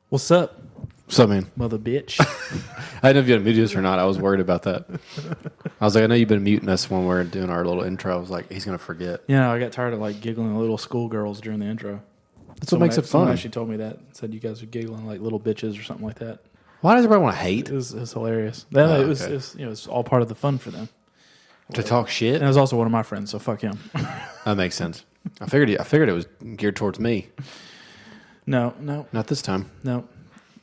What's up, What's up, man? mother bitch? I didn't know if you had muted us or not. I was worried about that. I was like, I know you've been muting us when we're doing our little intro. I was like, he's going to forget. Yeah, I got tired of like giggling like little schoolgirls during the intro. That's what makes it Someone fun. actually told me that. Said you guys are giggling like little bitches or something like that. Why does everybody want to hate? It was hilarious. That, it was okay. it's all part of the fun for them. To talk shit? And it was also one of my friends, so fuck him. That makes sense. I figured it was geared towards me. No. Not this time.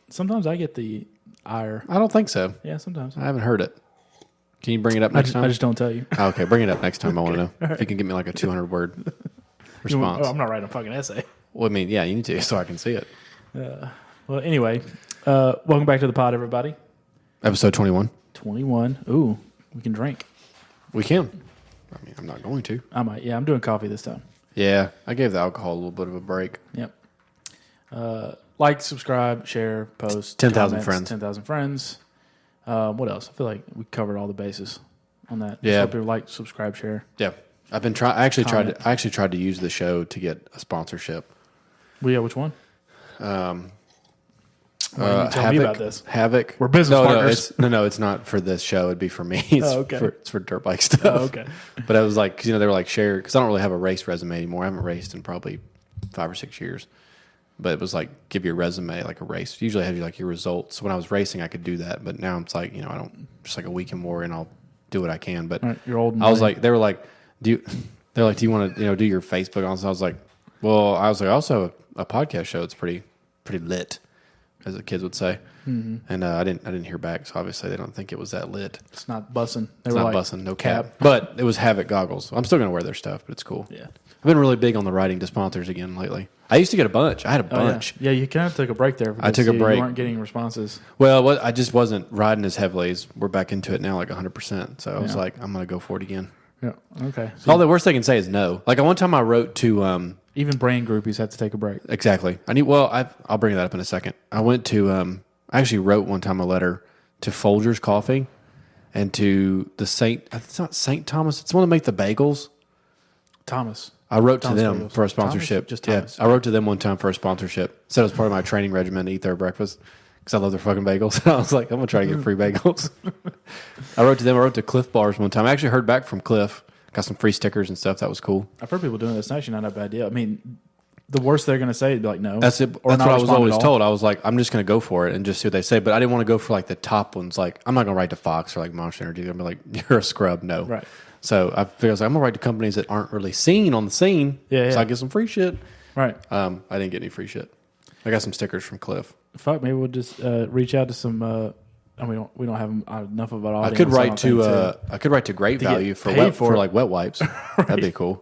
Sometimes I get the ire. I don't think so. Yeah, sometimes. I haven't heard it. Can you bring it up next time? I just don't tell you. Oh, okay, bring it up next time. I want to know. If you can give me like a 200-word response. I'm not writing a fucking essay. Well, I mean, yeah, you need to so I can see it. Well, anyway, welcome back to the pod, everybody. Episode 21. 21. Ooh, we can drink. We can. I mean, I'm not going to. I might. Yeah, I'm doing coffee this time. Yeah, I gave the alcohol a little bit of a break. Yep. Like, subscribe, share, post. 10,000 comments, friends. 10,000 friends. What else? I feel like we covered all the bases on that. Yeah. Just people like, subscribe, share. Yeah, I've been trying. I actually Comment. tried to use the show to get a sponsorship. Well, yeah, which one? Why didn't you tell me about this? Havoc. We're business partners. No, it's not for this show. It'd be for me. It's okay. It's for dirt bike stuff. Oh, okay. But I was like, 'cause, they were like, share, because I don't really have a race resume anymore. I haven't raced in probably 5 or 6 years. But it was like, give your resume like a race. Usually I have like your results. When I was racing, I could do that. But now it's like, I don't, just like a week and more and I'll do what I can. But Right, you're old and I was lame. like, they were like, do you want to, do your Facebook on? So I was like, I also have a podcast show. It's pretty lit, as the kids would say. Mm-hmm. And I didn't hear back. So obviously they don't think it was that lit. It's not bussing. It's not bussing, no cap. But it was Havoc goggles. I'm still going to wear their stuff, but it's cool. Yeah. I've been really big on the writing to sponsors again lately. I used to get a bunch. I had a bunch. Yeah, you kind of took a break there. I took a break. You weren't getting responses. Well, I just wasn't riding as heavily as we're back into it now, like 100%. So I was like, I'm going to go for it again. Yeah. Okay. All the worst they can say is no. Like one time I wrote to Even brain groupies had to take a break. exactly. I'll bring that up in a second. I went to I actually wrote one time a letter to Folgers Coffee and to the it's not St. Thomas. It's the one that make the bagels. Thomas. I wrote Thomas to them Bagels. for a sponsorship. Thomas? Just yeah, Thomas. I wrote to them one time for a sponsorship. Said it was part of my training regimen to eat their breakfast because I love their fucking bagels. I was like, I'm gonna try to get free bagels. I wrote to them. I wrote to Cliff Bars one time. I actually heard back from Cliff. Got some free stickers and stuff. That was cool. I've heard people doing this. It's actually not a bad idea. I mean, the worst they're going to say is be like, no. That's it. Or That's not what I was respond always at all. told. I was like, I'm just going to go for it and just see what they say. But I didn't want to go for like the top ones. Like, I'm not going to write to Fox or like Monster Energy. I'm going to be like, you're a scrub. No. Right. So I figured I was like, I'm going to write to companies that aren't really seen on the scene. Yeah, So yeah. I get some free shit. Right. I didn't get any free shit. I got some stickers from Cliff. Fuck, maybe we'll just reach out to some. And we don't have enough of an audience. I could write I to Great get Value paid for it. like wet wipes. That'd be cool.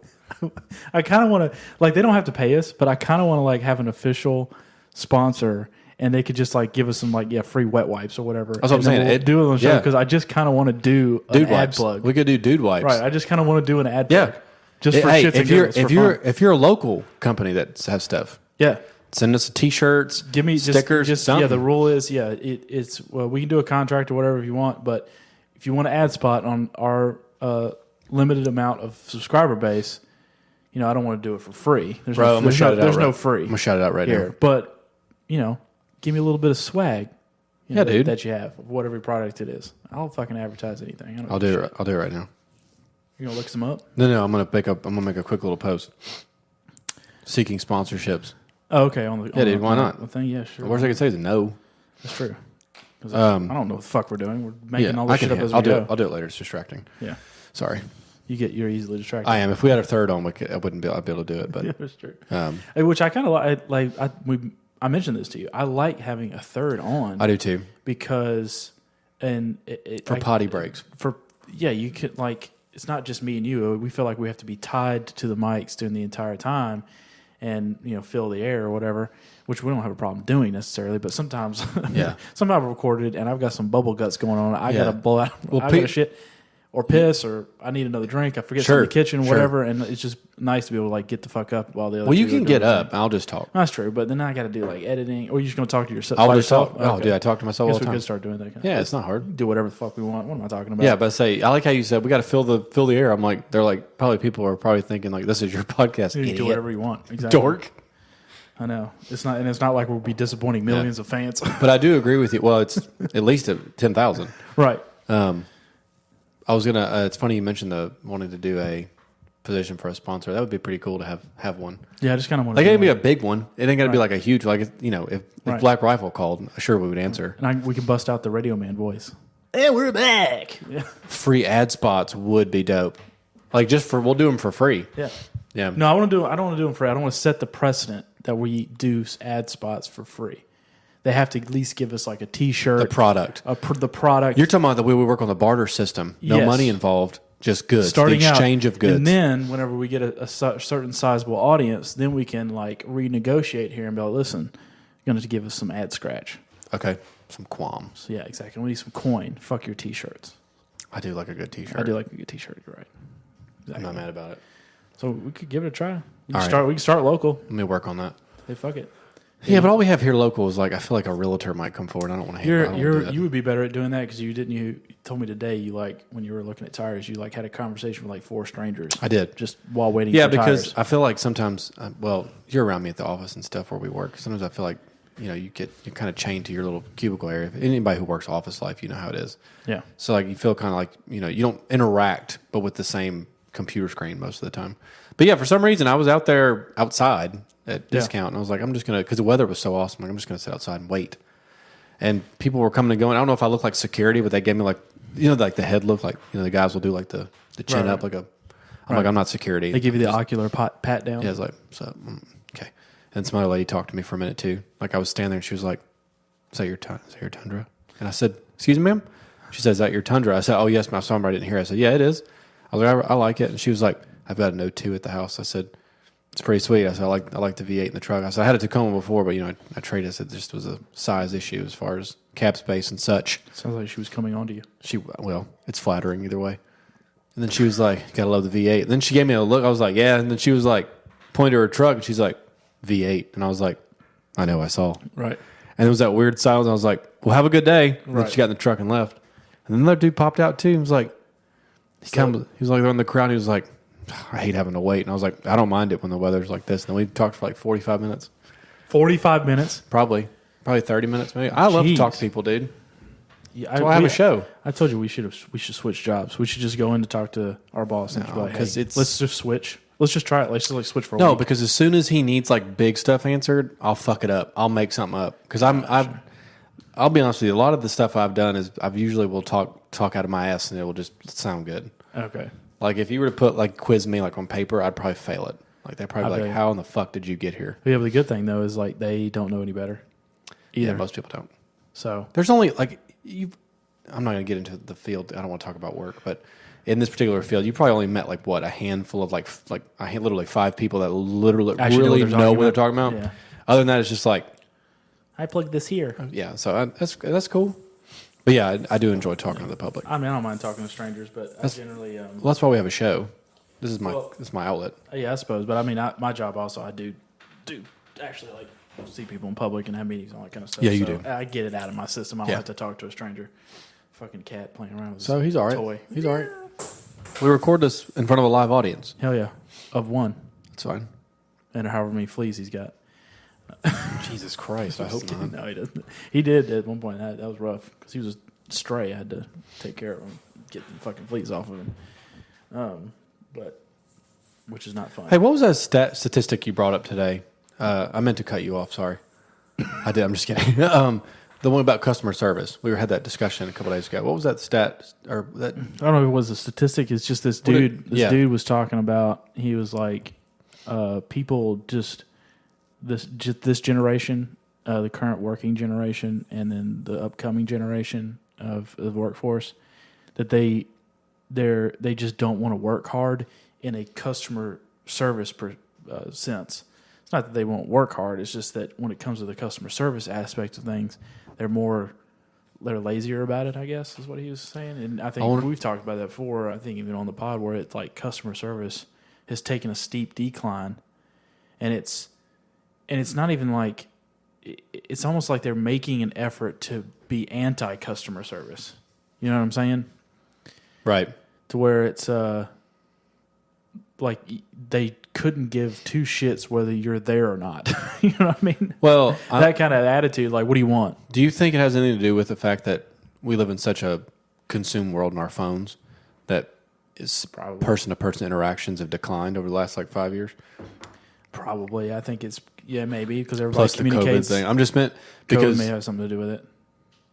kind of want to like they don't have to pay us, but I kind of want to like have an official sponsor, and they could just like give us some like free wet wipes or whatever. That's what I'm saying. We'll do it on the show yeah. because I just kind of want to do an Dude ad wipes. plug. We could do dude wipes. Right. I just kind of want to do an ad Yeah. plug. Just for Hey, shits and giggles. if you're a local company that has stuff, yeah. send us T-shirts. Give me stickers. Just something. yeah. The rule is it's we can do a contract or whatever if you want, but if you want an ad spot on our limited amount of subscriber base, I don't want to do it for free. There's Bro, I'm gonna shout it out. There's no right. free I'm gonna shout it out right here, now. but give me a little bit of swag. Yeah, dude. that you have, whatever product it is. I'll fucking advertise anything. I don't I'll give a do shit. it. I'll do it right now. You gonna look some up? No. I'm gonna make a quick little post. Seeking sponsorships. Oh, okay. On the dude, why not? The thing, yeah, sure. The worst I can say is no. That's true. 'Cause I don't know what the fuck we're doing. We're making all this shit up as we I'll go. do it later. It's distracting. Yeah, Sorry. you're easily distracted. I am. If we had a third on, I wouldn't be. I'd be able to do it. But Yeah, that's true. um, Which I kind of like. I mentioned this to you. I like having a third on I do too. because For potty breaks. You could like it's not just me and you. We feel like we have to be tied to the mics during the entire time, and fill the air or whatever. Which we don't have a problem doing necessarily, but sometimes, Yeah. sometimes I've recorded and I've got some bubble guts going on. I Yeah. gotta blow out. Well, I gotta shit. Or piss, or I need another drink. I forget something in the kitchen, sure. whatever, and it's just nice to be able to like get the fuck up while the other. Well, you two are can doing get their up. thing. I'll just talk. That's true, but then I got to do like editing, or you're just gonna talk to yourself. I'll by just yourself? talk. Oh, Okay. dude, I talk to myself Guess all the we time. could start doing that. Kind of Yeah, thing. it's not hard. Do whatever the fuck we want. What am I talking about? Yeah, but I like how you said we got to fill the air. I'm like, they're like, probably people are probably thinking like, this is your podcast, you idiot. do whatever you want. Exactly. dork. I know. It's not like we'll be disappointing millions of fans. But I do agree with you. Well, it's at least at 10,000. Right. I was gonna. It's funny you mentioned wanting to do a position for a sponsor. That would be pretty cool to have one. Yeah, I just kind of want Like to. it ain't be a big one. It ain't gonna be Right. like a huge. Like if Right. Black Rifle called, sure we would answer. And we can bust out the Radio Man voice. Hey, we're back. Yeah. Free ad spots would be dope. Like we'll do them for free. Yeah. Yeah. No, I don't want to do them for. I don't want to set the precedent that we do ad spots for free. They have to at least give us like a T-shirt, The product. the product. You're talking about the way we work on the barter system. No Yes. money involved, just goods. starting the exchange out, of goods. and then whenever we get a certain sizable audience, then we can like renegotiate here and be like, listen, you're going to give us some ad scratch. Okay. Some qualms. So yeah, exactly. We need some coin. Fuck your T-shirts. I do like a good T-shirt. I do like a good T-shirt. You're right. I'm Exactly. not mad about it. So we could give it a try. We All can right. start local. Let me work on that. Hey, fuck it. Yeah, but all we have here local is like I feel like a realtor might come forward. I don't want to. You would be better at doing that because you told me today you like when you were looking at tires you like had a conversation with like 4 strangers. I did. Just while waiting. Yeah, for because tires. I feel like sometimes, you're around me at the office and stuff where we work. Sometimes I feel like you're kind of chained to your little cubicle area. Anybody who works office life, you know how it is. Yeah. So like you feel kind of like you don't interact, but with the same computer screen most of the time. But yeah, for some reason I was outside at discount, and I was like, I'm just gonna because the weather was so awesome. Like I'm just gonna sit outside and wait. And people were coming and going. I don't know if I look like security, but they gave me like like the head look like the guys will do like the chin Right, up right. like a. I'm like I'm not security. They give you the ocular pat down. Yeah, I was like, so, okay. And some other lady talked to me for a minute too. Like I was standing there and she was like, is that your Tundra? And I said, excuse me, ma'am? She said, is that your Tundra? I said, oh, yes, ma'am. Sorry, I didn't hear. I said, yeah, it is. I was like, I like it. And she was like, I've got an 02 at the house. I said, it's pretty sweet. I said, I like the V8 in the truck. I said, I had a Tacoma before, but, I traded. I said, this was a size issue as far as cab space and such. Sounds like she was coming on to you. It's flattering either way. And then she was like, gotta love the V8. And then she gave me a look. I was like, yeah. And then she was like, pointed to her truck and she's like, V8. And I was like, I know, I saw. Right. And it was that weird silence. I was like, well, have a good day. And then Right. she got in the truck and left. And then another dude popped out too. He was like, he was like on the crowd. He was like, I hate having to wait. And I was like, I don't mind it when the weather's like this. And then we talked for like 45 minutes. 45 minutes. Probably 30 minutes maybe. I love to talk to Jeez. people, dude. Yeah, That's why I have a show. I told you we should switch jobs. We should just go in to talk to our boss and just be like, 'cause hey, it's- let's just switch. Let's just try it. Let's just like switch for a No, week. because as soon as he needs like big stuff answered, I'll fuck it up. I'll make something up because I'll be honest with you. A lot of the stuff I've done is I've usually will talk out of my ass and it will just sound good. Okay. Like if you were to put like quiz me like on paper, I'd probably fail it. Like they'd probably be bet like, you. how in the fuck did you get here? Yeah, but the good thing though is like they don't know any better either. Yeah, most people don't. So There's only like I'm not going to get into the field. I don't want to talk about work, but in this particular field, you probably only met like what a handful of literally 5 people that literally Actually really know what they're about. talking about. Yeah. Other than that, it's just like I plugged this here. yeah. So that's cool. But yeah, I do enjoy talking to the public. I mean, I don't mind talking to strangers, but I generally, Well, that's why we have a show. This is Well- my outlet. yeah, I suppose. But I mean, my job also, I do actually like see people in public and have meetings and all that kind of stuff. Yeah, you So do. I get it out of my system. I don't Yeah. have to talk to a stranger. Fucking cat playing around with his So he's all right. toy. He's all right. We record this in front of a live audience. Hell yeah, of one, That's fine. and however many fleas he's got. Jesus Christ, I hope not. No, he doesn't. He did at one point. That was rough because he was a stray. I had to take care of him, get the fucking fleas off of him. But which is not fun. Hey, what was that statistic you brought up today? I meant to cut you off. Sorry, I did. I'm just kidding. The one about customer service. We had that discussion a couple days ago. What was that stat or that? I don't know if it was a statistic. It's just this What dude. it- This yeah. dude was talking about. He was like, people just this generation, the current working generation, and then the upcoming generation of the workforce, that they just don't want to work hard in a customer service sense. It's not that they won't work hard. It's just that when it comes to the customer service aspect of things, they're lazier about it, I guess, is what he was saying. And I think we've talked about that before, I think even on the pod, where it's like customer service has taken a steep decline. And it's not even like, it's almost like they're making an effort to be anti-customer service. You know what I'm saying? Right. To where it's like they couldn't give two shits whether you're there or not. You know what I mean? Well, That kind of attitude, like, what do you want? do you think it has anything to do with the fact that we live in such a consumed world in our phones that is Probably. person-to-person interactions have declined over the last like 5 years? Probably. I think it's, maybe, because everybody Plus the COVID communicates. thing. I'm just meant COVID because may have something to do with it.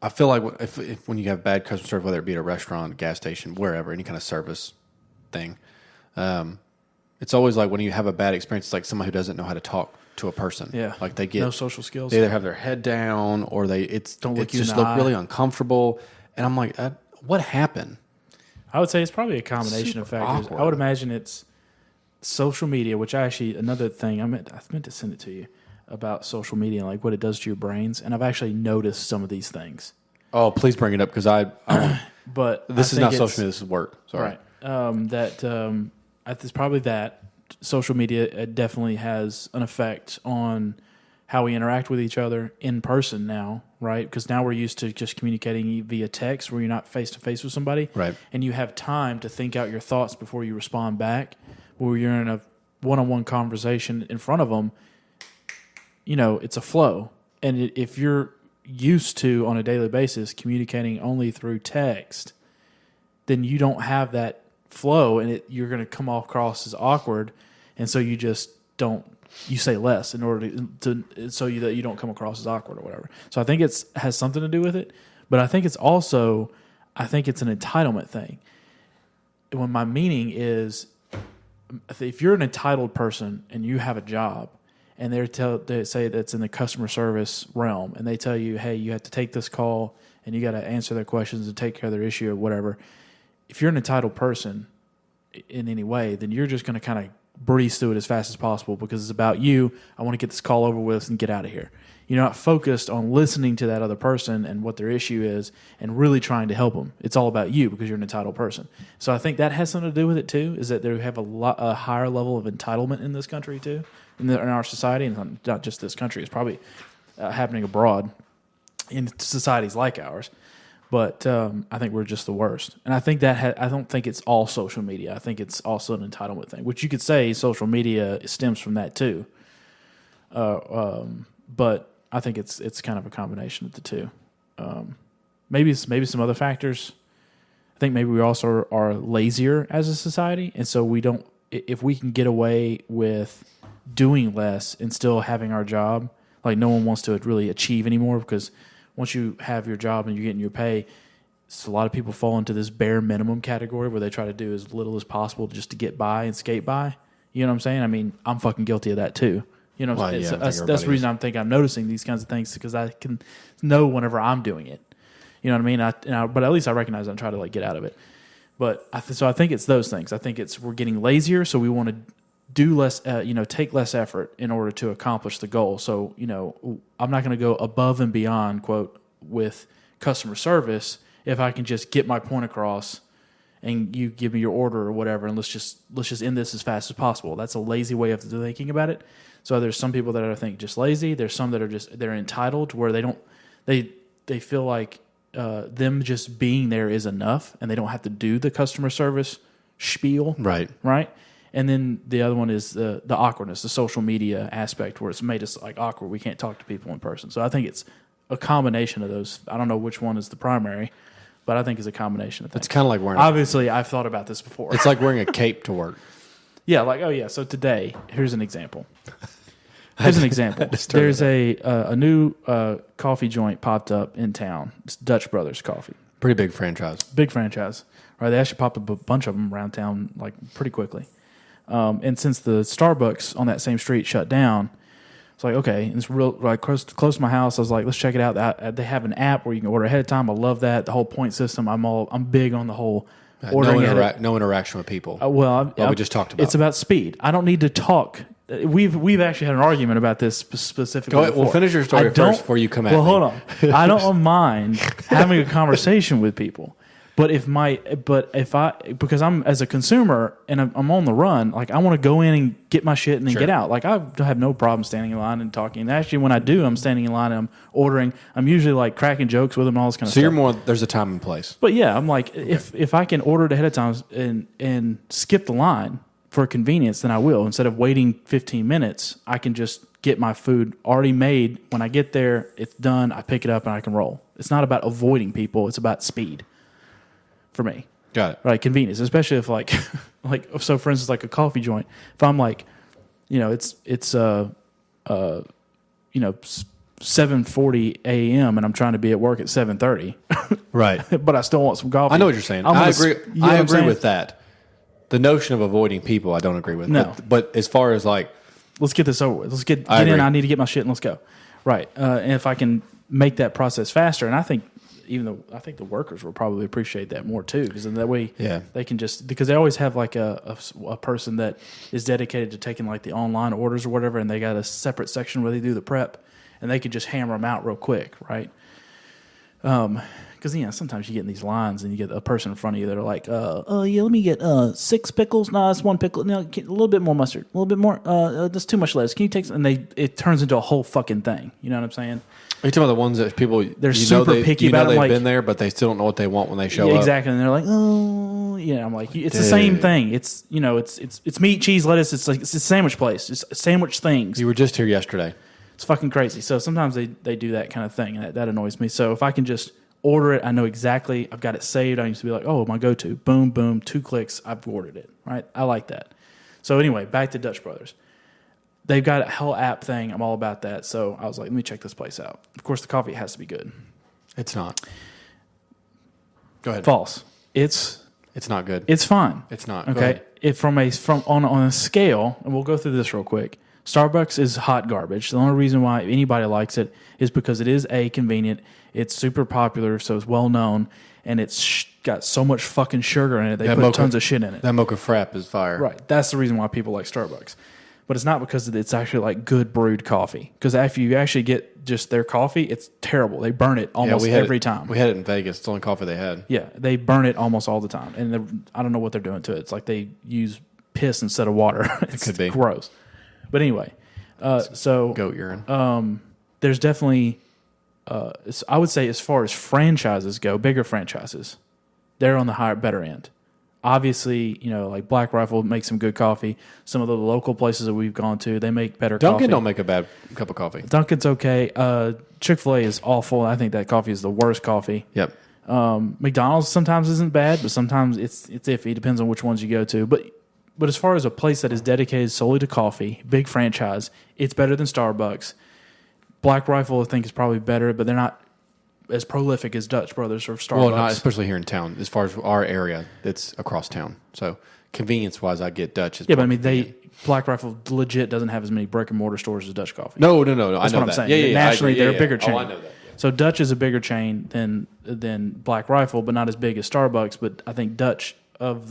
I feel like if when you have bad customer service, whether it be at a restaurant, gas station, wherever, any kind of service thing, it's always like when you have a bad experience, it's like somebody who doesn't know how to talk to a person. Yeah. Like they get No social skills. They either have their head down or Don't look you in just the look eye. really uncomfortable. And I'm like, what happened? I would say it's probably a combination of Super factors. awkward. I would imagine it's social media, which another thing I meant to send it to you about social media and like what it does to your brains. And I've actually noticed some of these things. Oh, please bring it up because But this I is not think social it's- media. This is work. Sorry. Right. It's probably that social media definitely has an effect on how we interact with each other in person now, right? Because now we're used to just communicating via text where you're not face to face with somebody. Right. And you have time to think out your thoughts before you respond back. Where you're in a one-on-one conversation in front of them, it's a flow. And if you're used to, on a daily basis, communicating only through text, then you don't have that flow, and you're going to come across as awkward, and so you just don't. You say less in order to that you don't come across as awkward or whatever. So I think it has something to do with it, but I think it's also an entitlement thing. When my meaning is, if you're an entitled person and you have a job, and they say that's in the customer service realm, and they tell you, hey, you have to take this call and you got to answer their questions and take care of their issue or whatever. If you're an entitled person in any way, then you're just going to kind of breeze through it as fast as possible because it's about you. I want to get this call over with and get out of here. You're not focused on listening to that other person and what their issue is and really trying to help them. It's all about you because you're an entitled person. So I think that has something to do with it too, is that they have a higher level of entitlement in this country too, in our society, and not just this country. It's probably happening abroad in societies like ours. But I think we're just the worst. And I think I don't think it's all social media. I think it's also an entitlement thing, which you could say social media stems from that too. But I think it's kind of a combination of the two. Maybe some other factors. I think maybe we also are lazier as a society, and so we don't. If we can get away with doing less and still having our job, like no one wants to really achieve anymore because once you have your job and you're getting your pay, so a lot of people fall into this bare minimum category where they try to do as little as possible just to get by and skate by. You know what I'm saying? I mean, I'm fucking guilty of that too. You know, Well, yeah, I think that's the everybody reason I'm noticing these kinds of things because I can know whenever I'm doing it. You know what I mean? But at least I recognize it and try to like get out of it. But so I think it's those things. I think we're getting lazier, so we want to do less, take less effort in order to accomplish the goal. So, I'm not going to go above and beyond, quote, with customer service if I can just get my point across and you give me your order or whatever, and let's just end this as fast as possible. That's a lazy way of thinking about it. So there's some people that I think just lazy. There's some that are they're entitled where they feel like them just being there is enough and they don't have to do the customer service spiel. Right. And then the other one is the awkwardness, the social media aspect where it's made us like awkward. We can't talk to people in person. So I think it's a combination of those. I don't know which one is the primary, but I think it's a combination of things. It's kind of like wearing. Obviously, I've thought about this before. It's like wearing a cape to work. Yeah, so today, here's an example. There's a new coffee joint popped up in town. It's Dutch Brothers Coffee. Pretty big franchise. Big franchise. Right? They actually popped up a bunch of them around town like pretty quickly. And since the Starbucks on that same street shut down, it's like, okay, and it's real like close to my house. I was like, let's check it out. They have an app where you can order ahead of time. I love that. The whole point system. I'm big on the whole ordering no interaction with people. We just talked about. It's about speed. I don't need to talk. We've actually had an argument about this specifically. Go ahead. Well, finish your story first before you come at me. Well, hold on. I don't mind having a conversation with people. But because I'm as a consumer and I'm on the run, like I want to go in and get my shit and then get out. Like I have no problem standing in line and talking. And actually, when I do, I'm standing in line and I'm ordering. I'm usually like cracking jokes with them and all this kind of stuff. So you're more. There's a time and place. But yeah, I'm like if I can order it ahead of time and skip the line, for convenience, then I will. Instead of waiting 15 minutes, I can just get my food already made. When I get there, it's done. I pick it up and I can roll. It's not about avoiding people. It's about speed for me. Got it. Right, convenience, especially if like, so for instance, like a coffee joint. If I'm like, it's 7:40 a.m. and I'm trying to be at work at 7:30, Right. but I still want some coffee. I know what you're saying. I agree. I agree with that. The notion of avoiding people, I don't agree with. No. But as far as like, Let's get this over with. Let's get in. agree. I need to get my shit and let's go. Right, and if I can make that process faster, and I think the workers will probably appreciate that more too, because in that way, Yeah. they can just, because they always have like a person that is dedicated to taking like the online orders or whatever, and they got a separate section where they do the prep, and they could just hammer them out real quick, right? Because sometimes you get in these lines and you get a person in front of you that are like, yeah, let me get 6 pickles. No, that's 1 pickle. No, a little bit more mustard. A little bit more. That's too much lettuce. Can you take some? And it turns into a whole fucking thing. You know what I'm saying? are you talking about the ones that people They're super picky about they've it, like- been there, but they still don't know what they want when they show Yeah, up. exactly. And they're like, oh, yeah. I'm like, it's the same Dude. thing. It's it's meat, cheese, lettuce. It's like it's a sandwich place. It's sandwich things. You were just here yesterday. It's fucking crazy. So sometimes they do that kind of thing, and that annoys me. So if I can just order it, I know exactly. I've got it saved. I used to be like, oh, my go-to. Boom, boom, 2 clicks. I've ordered it. Right? I like that. So anyway, back to Dutch Brothers. They've got a whole app thing. I'm all about that. So I was like, let me check this place out. Of course, the coffee has to be good. It's not. Go ahead. False. It's not good. It's fine. It's not. Go Okay. ahead. If on a scale, and we'll go through this real quick. Starbucks is hot garbage. The only reason why anybody likes it is because it is convenient. It's super popular, so it's well known, and it's got so much fucking sugar in it. They put tons of shit in it. That mocha frap is fire. Right. That's the reason why people like Starbucks. But it's not because it's actually like good brewed coffee. Because after you actually get just their coffee, it's terrible. They burn it almost every time. We had it in Vegas. It's the only coffee they had. Yeah, they burn it almost all the time, and I don't know what they're doing to it. It's like they use piss instead of water. It's could be. gross. But anyway, so Goat urine. there's definitely, I would say, as far as franchises go, bigger franchises, they're on the better end. Obviously, like Black Rifle makes some good coffee. Some of the local places that we've gone to, they make better coffee. Dunkin' don't make a bad cup of coffee. Dunkin's okay. Chick-fil-A is awful. I think that coffee is the worst coffee. Yep. McDonald's sometimes isn't bad, but sometimes it's iffy. Depends on which ones you go to. But as far as a place that is dedicated solely to coffee, big franchise, it's better than Starbucks. Black Rifle, I think, is probably better, but they're not as prolific as Dutch Brothers or Starbucks. Well, not especially here in town. As far as our area, it's across town. So convenience-wise, I get Dutch. Yeah, but I mean, Black Rifle legit doesn't have as many brick and mortar stores as Dutch Coffee. No. I That's know what I'm that. saying. Yeah. Nationally, I agree. they're a bigger chain. Oh, I know that. Yeah. So Dutch is a bigger chain than Black Rifle, but not as big as Starbucks. But I think Dutch of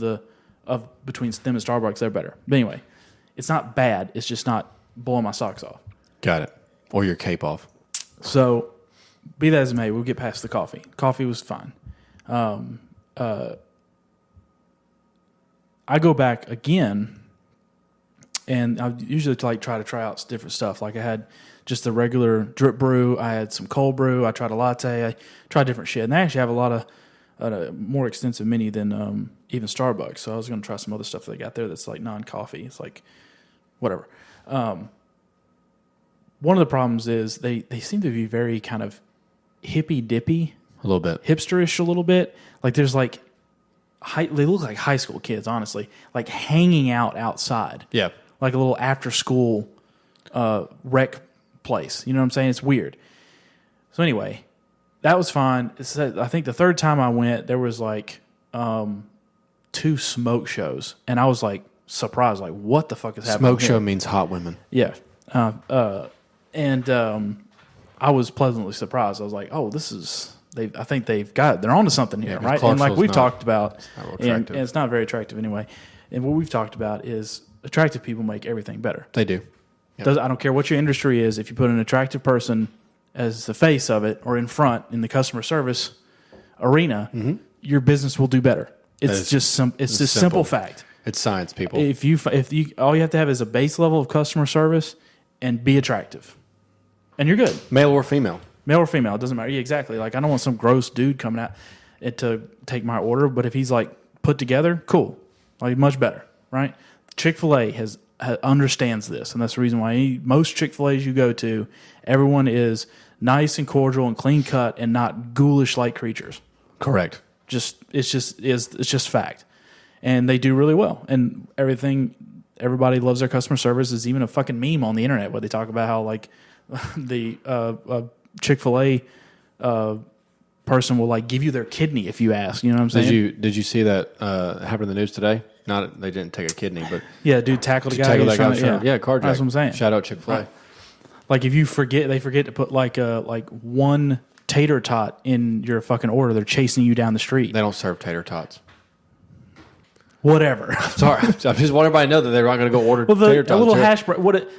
between them and Starbucks, they're better. But anyway, it's not bad. It's just not blowing my socks off. Got it. Or your cape off. So, be that as it may, we'll get past the coffee. Coffee was fine. I go back again, and I usually try to try out different stuff. Like I had just the regular drip brew. I had some cold brew. I tried a latte. I tried different shit. And they actually have a lot of more extensive menu than even Starbucks. So I was going to try some other stuff they got there that's like non-coffee. It's like whatever. One of the problems is they seem to be very kind of hippy-dippy. A little bit. Hipsterish a little bit. Like there's like, they look like high school kids, honestly. Like hanging out outside. Yeah. Like a little after-school rec place. You know what I'm saying? It's weird. So anyway, that was fine. I think the third time I went, there was like 2 smoke shows. And I was like surprised. Like, what the fuck is happening Smoke here? show means hot women. Yeah. I was pleasantly surprised. I was like, oh, this is... I think they're onto something here, right? And like we've talked about, and it's not very attractive anyway. And what we've talked about is attractive people make everything better. They do. Yep. I don't care what your industry is. If you put an attractive person as the face of it or in front in the customer service arena, your business will do better. It's just simple fact. It's science, people. If you all you have to have is a base level of customer service and be attractive, and you're good. Male or female. Male or female, it doesn't matter. Yeah, exactly. Like, I don't want some gross dude coming out to take my order, but if he's, like, put together, cool. Like, much better, right? Chick-fil-A understands this, and that's the reason why most Chick-fil-A's you go to, everyone is nice and cordial and clean cut and not ghoulish like creatures. Correct. It's just fact, and they do really well. And everybody loves their customer service. There's even a fucking meme on the internet where they talk about how like the Chick-fil-A person will like give you their kidney if you ask. You know what I'm saying? Did you see that happen in the news today? Not they didn't take a kidney, but Yeah, dude, tackled a guy. tackle that guy. Yeah, Carjack. that's what I'm saying. Shout out Chick-fil-A. Right. Like if you they forget to put like one tater tot in your fucking order. They're chasing you down the street. They don't serve tater tots. Whatever. Sorry, I just want everybody to know that they're not going to go order tater tots. The little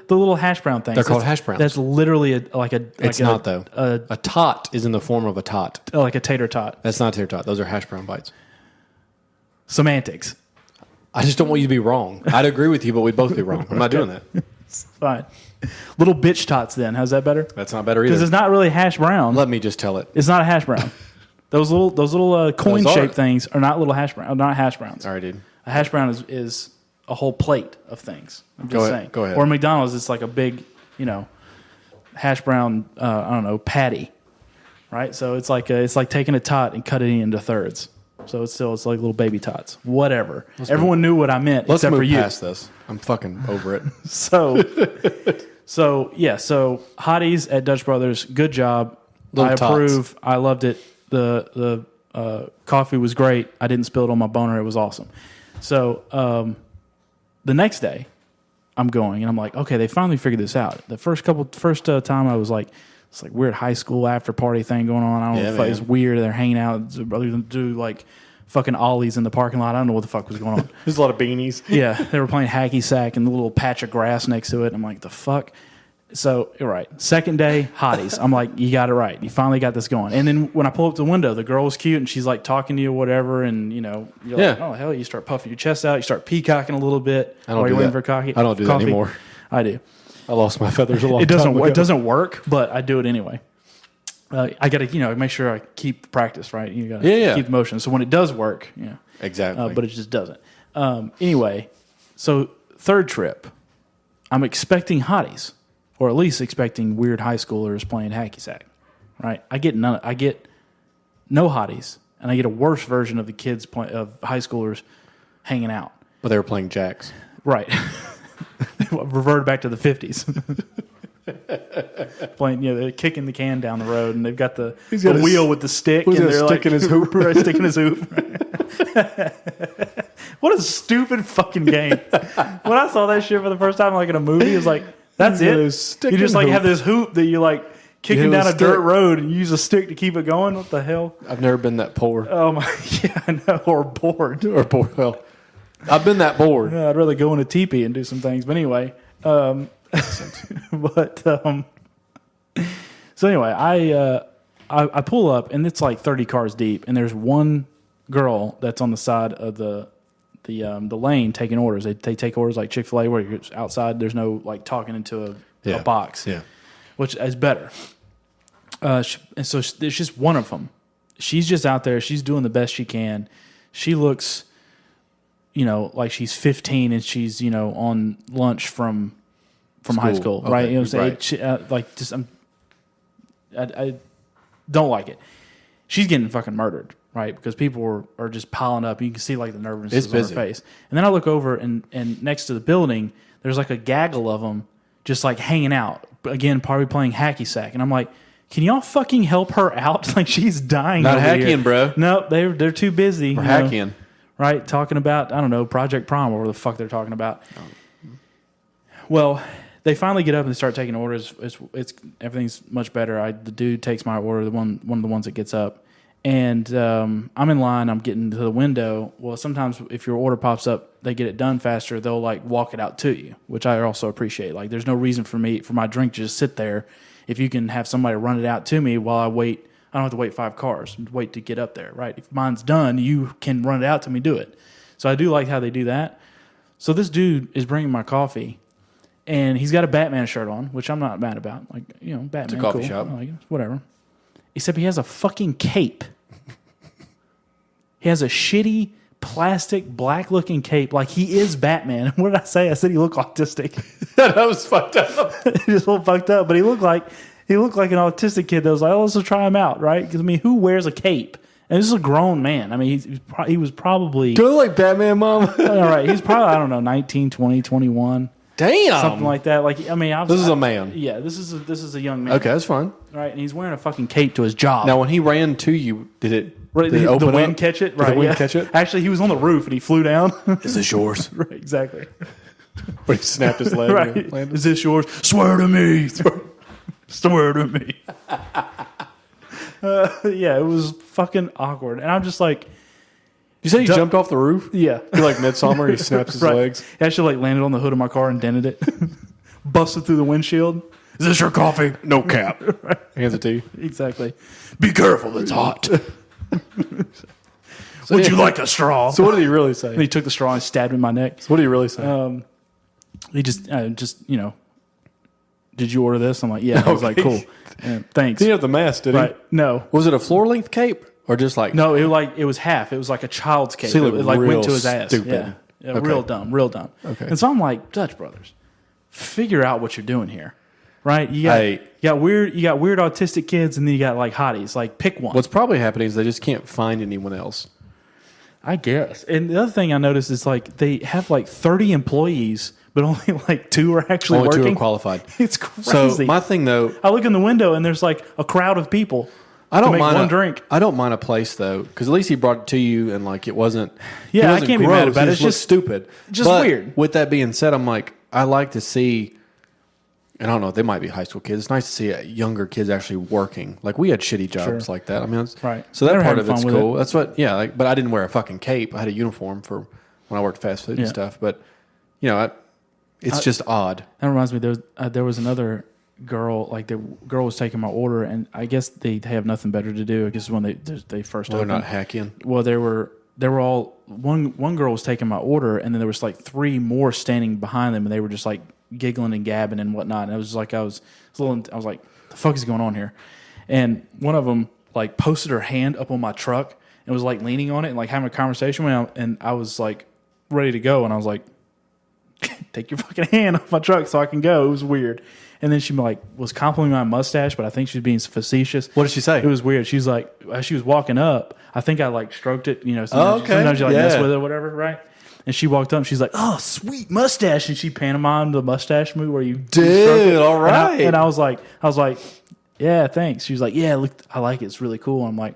the little hash brown things. They're called hash browns. That's literally It's not though. A tot is in the form of a tot. like a tater tot. That's not a tater tot. Those are hash brown bites. Semantics. I just don't want you to be wrong. I'd agree with you, but we'd both be wrong. I'm not doing that. Fine. Little bitch tots then. How's that better? That's not better either. Because it's not really hash brown. Let me just tell it. It's not a hash brown. Those little coin Those are. shaped things are not little hash brown. Not hash browns. All right, dude. A hash brown is a whole plate of things. I'm just saying. Go ahead. Or McDonald's, it's like a big, hash brown. Patty, right? So it's like taking a tot and cutting it into thirds. So it's like little baby tots. Whatever. Everyone knew what I meant Let's except move for you. past this. I'm fucking over it. So Hotties at Dutch Brothers, good job. Little I tots. approve. I loved it. The coffee was great. I didn't spill it on my boner. It was awesome. So the next day, I'm going and I'm like, okay, they finally figured this out. The first time I was like, it's like weird high school after party thing going on. I don't know if it's weird. They're hanging out. Brothers do like fucking ollies in the parking lot. I don't know what the fuck was going on. There's a lot of beanies. Yeah, they were playing hacky sack and the little patch of grass next to it. I'm like, the fuck? So, you're right. Second day, Hotties. I'm like, you got it right. You finally got this going. And then when I pull up the window, the girl was cute and she's like talking to you or whatever. And, you're like, oh, hell, you start puffing your chest out. You start peacocking a little bit while you're waiting for coffee. I don't do that anymore. I do. I lost my feathers a long time ago. It doesn't work, but I do it anyway. I got to, make sure I keep practice, right? You got to keep the motion. So when it does work, Exactly. but it just doesn't. Anyway, so third trip, I'm expecting Hotties, or at least expecting weird high schoolers playing hacky sack, right? I get no Hotties, and I get a worse version of the kids of high schoolers hanging out. But they were playing jacks. Right. Reverted back to the 50s. Playing, they're kicking the can down the road, and they've got the wheel with the stick, and they're sticking his hoop. sticking his hoop. What a stupid fucking game! When I saw that shit for the first time, like in a movie, it was like, that's it. You just like have this hoop that you like kicking down a dirt road, and you use a stick to keep it going. What the hell? I've never been that poor. Oh my, yeah, I know, or bored. Well, I've been that bored. Yeah, I'd rather go in a teepee and do some things. But anyway, so anyway, I pull up and it's like 30 cars deep, and there's one girl that's on the side of the lane taking orders. They take orders like Chick-fil-A where you're outside. There's no like talking into a box, which is better. And so there's just one of them. She's just out there. She's doing the best she can. She looks, like she's 15 and she's on lunch from high school, right? Okay, You know what I'm right. saying? I don't like it. She's getting fucking murdered, right? Because people are just piling up. You can see like the nervousness on her face. And then I look over and next to the building, there's like a gaggle of them just like hanging out. Again, probably playing hacky sack. And I'm like, can y'all fucking help her out? Like she's dying. Not over hacking, here. bro. No, they're too busy. We're hacking. Right? Talking about, I don't know, Project Prom or whatever the fuck they're talking about. Well, they finally get up and they start taking orders. It's everything's much better. The dude takes my order, one of the ones that gets up, and I'm in line. I'm getting to the window. Well, sometimes if your order pops up, they get it done faster. They'll like walk it out to you, which I also appreciate. Like, there's no reason for my drink to just sit there. If you can have somebody run it out to me while I wait, I don't have to wait 5 cars and wait to get up there. Right? If mine's done, you can run it out to me. Do it. So I do like how they do that. So this dude is bringing my coffee. And he's got a Batman shirt on, which I'm not mad about. Like, Batman, it's a coffee cool. shop. I like it. Whatever. Except he has a fucking cape. He has a shitty plastic black looking cape like he is Batman. And what did I say? I said he looked autistic. That was fucked up. He just looked fucked up, but he looked like an autistic kid that was like, oh, let's try him out, right? Because I mean, who wears a cape? And this is a grown man. I mean, he was probably Do you look like Batman, Mom? all right. He's probably, I don't know, 19, 20, 21, Damn. something like that. Like, I mean, This is a man. Yeah, this is a young man. Okay, that's fine. Right, and he's wearing a fucking cape to his job. Now, when he ran to you, did it the open wind up? catch it? Did Right, the wind yeah. catch it? Actually, he was on the roof and he flew down. Is this yours? Right, exactly. But he snapped his leg. Right. And landed. Is this yours? Swear to me. Swear to me. Yeah, it was fucking awkward. And I'm just like, You said he jumped off the roof? yeah. You're like Midsummer, he snaps his Right. legs. He actually like landed on the hood of my car and dented it. Busted through the windshield. Is this your coffee? No cap. Hands it to you. Exactly. Be careful, it's hot. Would you like a straw? So what did he really say? And he took the straw and stabbed me in my neck. So what did he really say? He just, did you order this? I'm like, yeah. I was like, Okay. cool. Thanks. He didn't have the mask, did he? Right. No. Was it a floor length cape or just like No, it was half. It was like a child's cape. So he It looked like real went to his ass. stupid. Yeah. Okay. Real dumb. Okay. And so I'm like, Dutch Brothers, figure out what you're doing here. Right? You got weird autistic kids and then you got like hotties. Like pick one. What's probably happening is they just can't find anyone else. I guess. And the other thing I noticed is like they have like 30 employees, but only like 2 are actually Only working. 2 are qualified. It's crazy. So my thing though, I look in the window and there's like a crowd of people. I don't to make mind one a, drink. I don't mind a place though, because at least he brought it to you and like it wasn't. Yeah, it I wasn't can't be mad gross, about it. It's It's just just stupid, just But weird. With that being said, I'm like, I like to see. And I don't know, they might be high school kids. It's nice to see younger kids actually working. Like we had shitty jobs Sure. like that. I mean, it's, Right. So that They're part having of it's fun with cool. That's what, yeah. Like, but I didn't wear a fucking cape. I had a uniform for when I worked fast food and Yeah. stuff. But you know, it's just odd. That reminds me, there was another girl. Like the girl was taking my order, and I guess they have nothing better to do. I guess when they first Well, they're opened. not hacking. Well, they were all one girl was taking my order, and then there was like 3 more standing behind them, and they were just like giggling and gabbing and whatnot. And it was like I was like, the fuck is going on here? And one of them like posted her hand up on my truck and was like leaning on it and like having a conversation with me. And I was like ready to go, and I was like, take your fucking hand off my truck so I can go. It was weird. And then she like was complimenting my mustache, but I think she was being facetious. What did she say? It was weird. She was like, as she was walking up, I think I like stroked it. You know, sometimes, okay. sometimes you like mess Yeah. with it or whatever, right? And she walked up and she's like, "Oh, sweet mustache," and she pantomimed the mustache move where you stroke it. all And right. I was like, "Yeah, thanks." She was like, "Yeah, look, I like it. It's really cool." I'm like,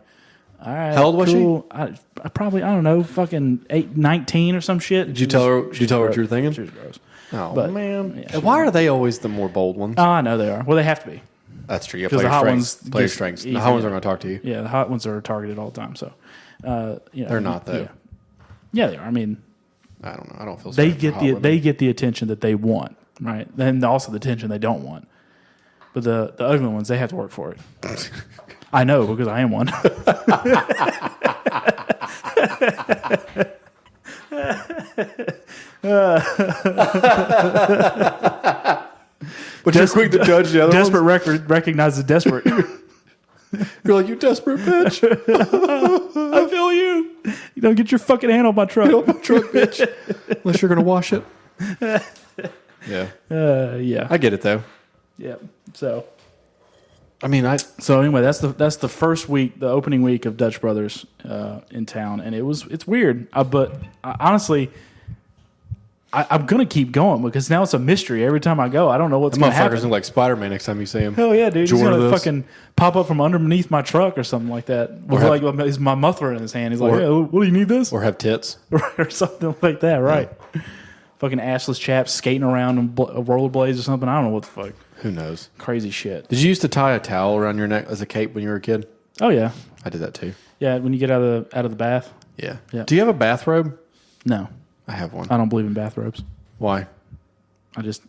"All right." How old was she? cool. I probably, I don't know, fucking 19 or some shit. Did you tell her? Did you tell her what you were thinking? She was gross. Oh But, man, yeah, she why are they always the more bold ones? Oh, I know they are. Well, they have to be. That's true. You 'Cause play the your hot strengths. ones Play your just strengths. The easy. hot ones are going to talk to you. Yeah, the hot ones are targeted all the time. So, They're not, though. Yeah, they are. I mean, I don't know. I don't feel. they sorry for get hot the women. they get the attention that they want, right? And also the attention they don't want. But the ugly ones, they have to work for it. I know because I am one. But you're quick to judge the other Desperate ones. recognizes desperate. You're like, you desperate bitch. I feel you. You don't get your fucking hand off my truck. Get off my truck, bitch. Unless you're going to wash it. Yeah. Yeah. I get it, though. Yeah. So I mean, So anyway, that's the first week, the opening week of Dutch Brothers in town, and it's weird. But honestly, I'm gonna keep going because now it's a mystery. Every time I go, I don't know what's the gonna motherfuckers happen. look like Spider-Man next time you see him. Hell yeah, dude! He's Did you order gonna this? fucking pop up from underneath my truck or something like that. With have- like is my muffler in his hand. He's like, Or- "Yeah, what do you need this?" Or have tits. or something like that, right? Fucking assless chaps skating around on rollerblades or something. I don't know what the fuck. Who knows? Crazy shit. Did you used to tie a towel around your neck as a cape when you were a kid? Oh yeah, I did that too. yeah. When you get out of the bath. Yeah. Yeah. Do you have a bathrobe? No, I have one. I don't believe in bathrobes. Why? I just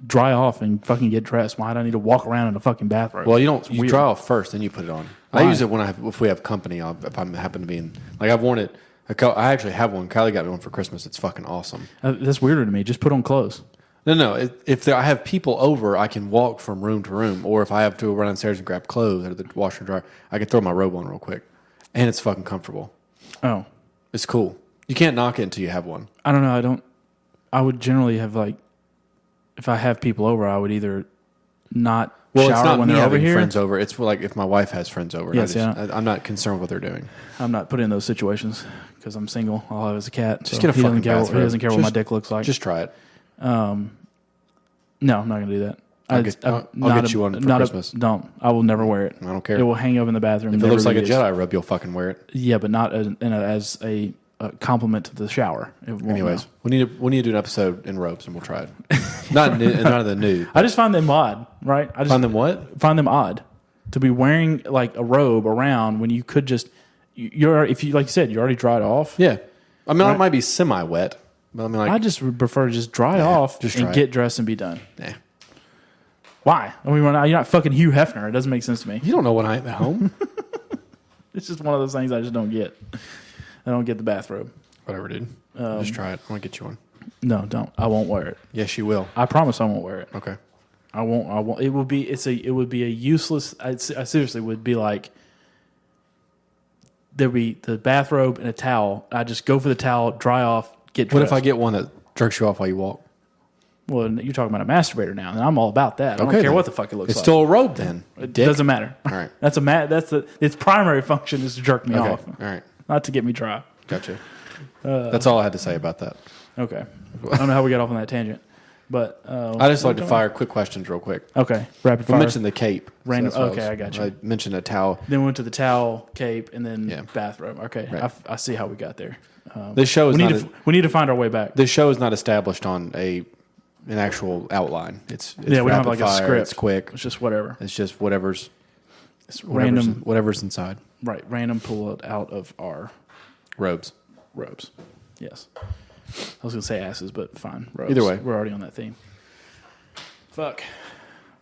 dry off and fucking get dressed. Why do I need to walk around in a fucking bathrobe? Well, you don't. It's You weird. dry off first, then you put it on. Why? I use it when if we have company. If I happen to be in, like I've worn it. I actually have one. Kylie got me one for Christmas. It's fucking awesome. That's weirder to me. Just put on clothes. No. If I have people over, I can walk from room to room. Or if I have to run downstairs and grab clothes out of the washer and dryer, I can throw my robe on real quick, and it's fucking comfortable. Oh, It's cool. You can't knock it until you have one. I don't know. I would generally have like, if I have people over, I would either not Well, shower it's not when me they're over having here. friends over. It's like if my wife has friends over. Yes, I'm not concerned with what they're doing. I'm not put in those situations because I'm single. All I have is a cat. Just get a he doesn't fucking care. He bathrobe. doesn't care what my dick looks like. Just try it. No, I'm not gonna do that. I'll get you one for Christmas. Don't. I will never wear it. I don't care. It will hang up in the bathroom. If it never looks like a be used. Jedi robe, you'll fucking wear it. Yeah, but not as a compliment to the shower. It won't Anyways, know. we need to do an episode in robes, and we'll try it. Not of the nude. I just find them odd, right? I just Find them what? Find them odd to be wearing like a robe around when you could just if you like you said you already dried off. Yeah. I mean, Right. it might be semi-wet, but I mean, like, I just would prefer to just dry off just and try get dressed and be done. nah. Why? I mean, you're not fucking Hugh Hefner. It doesn't make sense to me. You don't know when I'm at home. It's just one of those things I just don't get. I don't get the bathrobe. Whatever, dude. Just try it. I want to get you one. No, don't. I won't wear it. Yes, you will. I promise I won't wear it. Okay. I won't. It would be a useless. I seriously would be like, there'd be the bathrobe and a towel. I just go for the towel, dry off, get dressed. What if I get one that jerks you off while you walk? Well, you're talking about a masturbator now, and I'm all about that. I don't Okay, care then. what the fuck it looks It's like. still a robe then. It Dick. doesn't matter. All right. That's its primary function is to jerk me Okay. off, All right. not to get me dry. Gotcha. That's all I had to say about that. Okay. I don't know how we got off on that tangent, but I just like to fire quick questions real quick. Okay, rapid We fire. mentioned the cape. Random- that's what okay, I got you. I mentioned a towel. Then we went to the towel, cape, and then Yeah. bathrobe. Okay, Right. I see how we got there. This show is We need to find our way back. this show is not established on an actual outline. It's Yeah, we don't have rapid like a fire, script. It's quick. It's just whatever. It's just whatever's Random, whatever's inside. right? Random pull it out of our Robes. robes. Yes. I was gonna say asses, but fine. Robes. Either way. we're already on that theme. Fuck.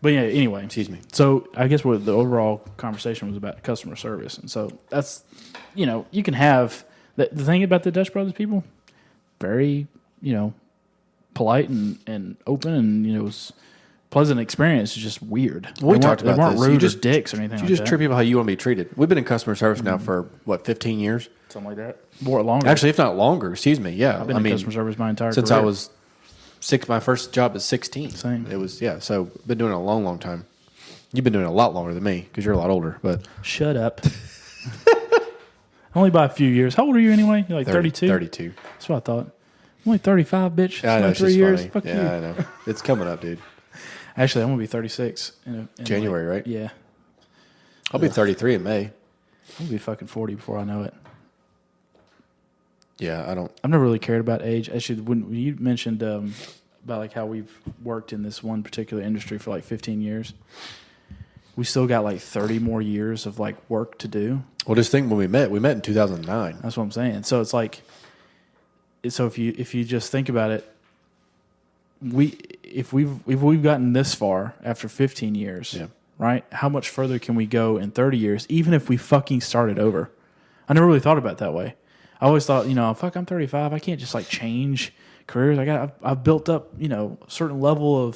But yeah. Anyway, Excuse me. so I guess what the overall conversation was about customer service, and so that's you can have the thing about the Dutch Brothers people, very polite and open, and it was pleasant experience. It's just weird. Well, we They talked weren't- about they this. weren't You rude just- or dicks or anything. You like just that. treat people how you want to be treated. We've been in customer service now for 15 years? Something like that. More longer. Actually, if not longer. Excuse me. Yeah, I've been in customer service my entire since career. I was my first job at 16. Same. It was So been doing it a long, long time. You've been doing it a lot longer than me because you're a lot older. But Shut up. Only by a few years. How old are you anyway? You're like 32? 32. That's what I thought. I'm only 35, bitch. Yeah, I know. It's It's only 3 just years. funny. Fuck Yeah, you. I know. It's coming up, dude. Actually, I'm going to be 36 in January, right? Yeah. I'll be 33 in May. I'm going to be fucking 40 before I know it. Yeah, I don't. I've never really cared about age. Actually, when you mentioned about like how we've worked in this one particular industry for like 15 years, we still got like 30 more years of like work to do. Well, just think when we met in 2009. That's what I'm saying. So it's like, so if you just think about it, if we've gotten this far after 15 years, Yeah. right? How much further can we go in 30 years, even if we fucking started over? I never really thought about it that way. I always thought, fuck, I'm 35. I can't just like change careers. I've built up, a certain level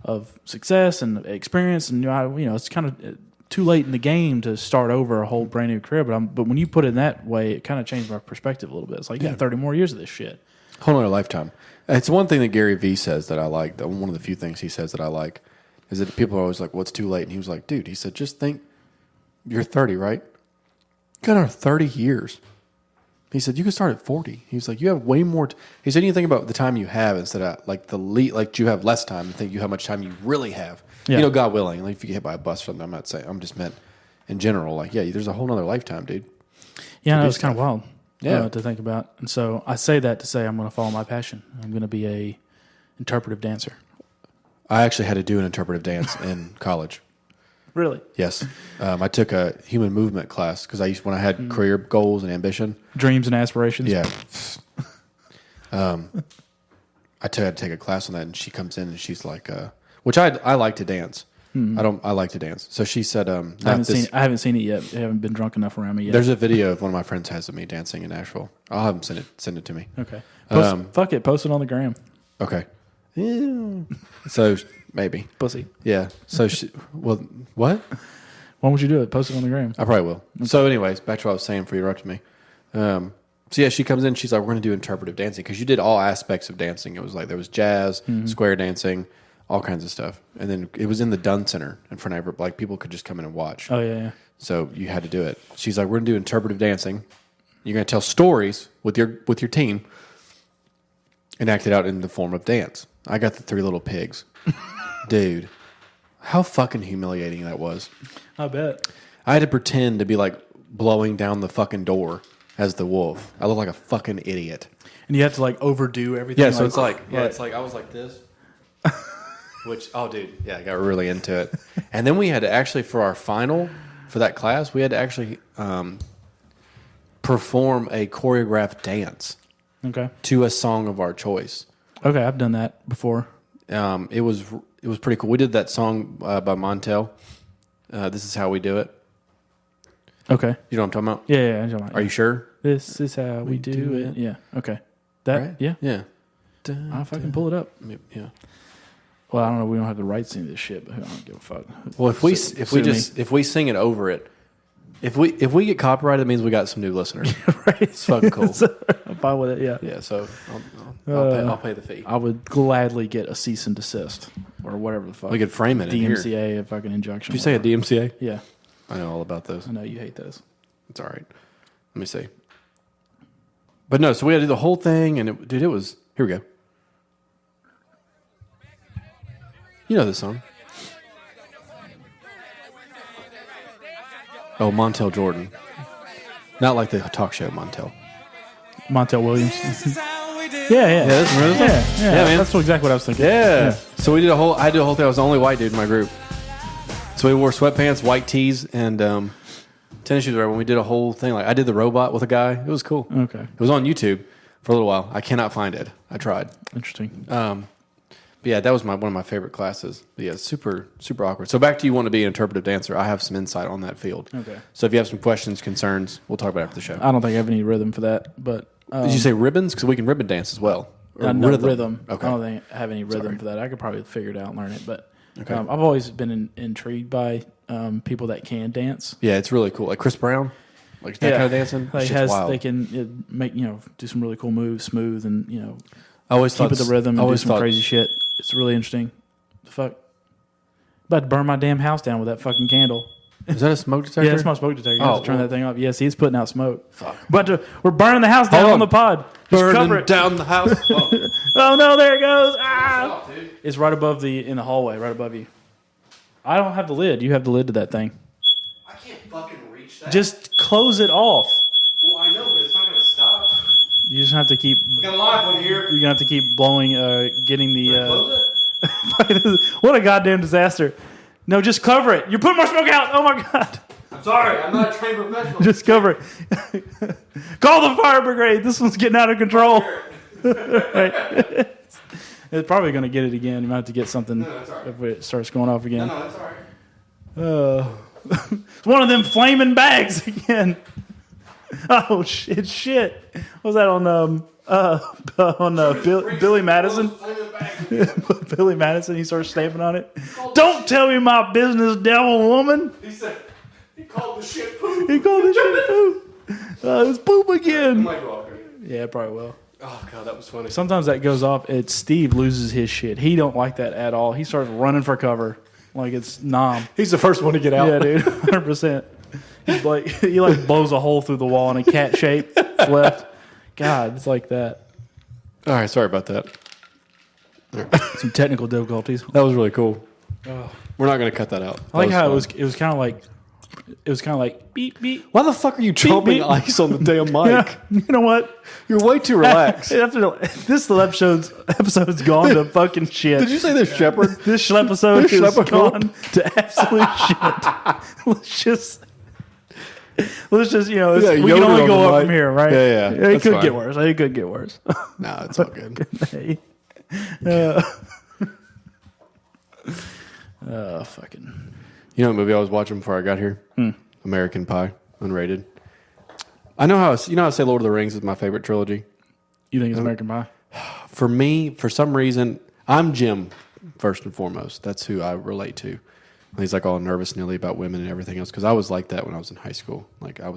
of success and experience, and it's kind of too late in the game to start over a whole brand new career. But when you put it in that way, it kind of changed my perspective a little bit. It's like, you got 30 more years of this shit. Whole other lifetime. It's one thing that Gary Vee says that I like. One of the few things he says that I like is that people are always like, "What's too late?" And he was like, "Dude," he said, "just think, you're 30, right? You got another 30 years." He said, "You can start at 40." He was like, "You have way more." He said, "You think about the time you have instead of like like you have less time and think you how much time you really have." Yeah. God willing, like if you get hit by a bus or something, I'm not saying. I'm just meant in general. Like, yeah, there's a whole other lifetime, dude. Yeah, no, do it's kind of stuff. wild. Yeah. To think about. And so I say that to say I'm going to follow my passion. I'm going to be a interpretive dancer. I actually had to do an interpretive dance in college. Really? Yes, I took a human movement class because when I had career goals and ambition. Dreams and aspirations. Yeah, I had to take a class on that, and she comes in and she's like, which I like to dance. I like to dance. So she said, I haven't seen it yet. I haven't been drunk enough around me yet. There's a video of one of my friends has of me dancing in Nashville. I'll have him send it to me. Okay. Fuck it. Post it on the gram. Okay. Yeah. So maybe. Pussy. Yeah. So what? Why won't you do it? Post it on the gram. I probably will. So anyways, back to what I was saying before you interrupted me. So yeah, she comes in. She's like, "We're going to do interpretive dancing because you did all aspects of dancing. It was like there was jazz, square dancing, all kinds of stuff, and then it was in the Dunn Center in front of like people could just come in and watch. Oh yeah. So you had to do it. She's like, "We're going to do interpretive dancing. You're going to tell stories with your team, and act it out in the form of dance." I got the Three Little Pigs, dude. How fucking humiliating that was. I bet. I had to pretend to be like blowing down the fucking door as the wolf. I look like a fucking idiot. And you have to like overdo everything. Yeah, so it's like I was like this. Which, oh dude, yeah, I got really into it. And then we had to actually, for our final, for that class, we had to actually perform a choreographed dance Okay. to a song of our choice. Okay, I've done that before. It was pretty cool. We did that song by Montel. This is how we do it. Okay. You know what I'm talking about? Yeah, I'm talking about, Are you sure? This is how we do it. Yeah. Okay. That. Right? Yeah. Yeah. I'll fucking pull it up. Yeah. Well, I don't know. We don't have the rights to any of this shit, but I don't give a fuck. Well, if we sing it over it, if we get copyrighted, it means we got some new listeners. Right. It's fucking cool. I'm fine with it. Yeah. Yeah. So I'll pay the fee. I would gladly get a cease and desist or whatever the fuck. We could frame it in here. DMCA, a fucking injunction. Did you say a DMCA? Yeah. I know all about those. I know you hate those. It's all right. Let me see. But no, so we had to do the whole thing, and it was. Here we go. You know this song. Oh, Montel Jordan. Not like the talk show Montel. Montel Williams. Yeah, that's really yeah, man. That's exactly what I was thinking. Yeah. So I did a whole thing. I was the only white dude in my group. So we wore sweatpants, white tees, and tennis shoes. When we did a whole thing, like I did the robot with a guy. It was cool. Okay. It was on YouTube for a little while. I cannot find it. I tried. Interesting. But yeah, that was one of my favorite classes. But yeah, super awkward. So back to you want to be an interpretive dancer. I have some insight on that field. Okay. So if you have some questions, concerns, we'll talk about it after the show. I don't think I have any rhythm for that, but Did you say ribbons? Because we can ribbon dance as well. Or no rhythm. Okay. I don't think I have any rhythm for that. I could probably figure it out and learn it, but Okay. I've always been intrigued by people that can dance. Yeah, it's really cool. Like Chris Brown, like that kind of dancing. Like Shit's wild. they can make do some really cool moves, smooth, and I always keep thought it the rhythm I and do always some thought, crazy shit. It's really interesting. The fuck, about to burn my damn house down with that fucking candle. Is that a smoke detector? Yeah, that's my smoke detector. You have to turn well. that thing off. Yes, he's putting out smoke. Fuck. We're burning the house down Hold on the pod. Just cover Burning it. down the house. Whoa. Oh no, there it goes. Ah! Stop, dude. It's right above in the hallway, right above you. I don't have the lid. You have the lid to that thing. I can't fucking reach that. Just close it off. Well, I know, but it's not going to stop. You just have to keep. We got a live one here. You're gonna have to keep blowing, getting the. Close it? What a goddamn disaster! No, just cover it. You're putting more smoke out. Oh my god! I'm sorry. I'm not a trained professional. Just cover it. Call the fire brigade. This one's getting out of control. Right. It's probably gonna get it again. You might have to get something that's all right. if it starts going off again. No, that's all right. It's one of them flaming bags again. Oh shit! What was that on Billy Madison? Billy Madison, he starts stamping on it. Don't tell me my business, devil woman. He said he called the shit poop. He called it shit poop. It's poop again. Might go off here. Yeah, it probably will. Oh god, that was funny. Sometimes that goes off. Steve loses his shit. He don't like that at all. He starts running for cover like it's Nom. He's the first one to get out. Yeah, dude, 100%. He's like he blows a hole through the wall in a cat shape. Left. God, it's like that. All right, sorry about that. Some technical difficulties. That was really cool. We're not going to cut that out. I like That how fun. it was kind of like beep beep. Why the fuck are you chopping beep. ice on the damn mic? Yeah, you know what? You're way too relaxed. This episode's gone to fucking shit. Did you say this shepherd? This episode This is shepherd gone to absolute shit. Let's just we can Yoda only on go the up mic. from here, right? Yeah. It That's could fine. get worse. It could get worse. No, it's all good. Hey. Fucking. You know what movie I was watching before I got here? American Pie, unrated. I know how I say Lord of the Rings is my favorite trilogy. You think it's American Pie? For me, for some reason, I'm Jim first and foremost. That's who I relate to. And he's like all nervous, nearly about women and everything else. Because I was like that when I was in high school. Like I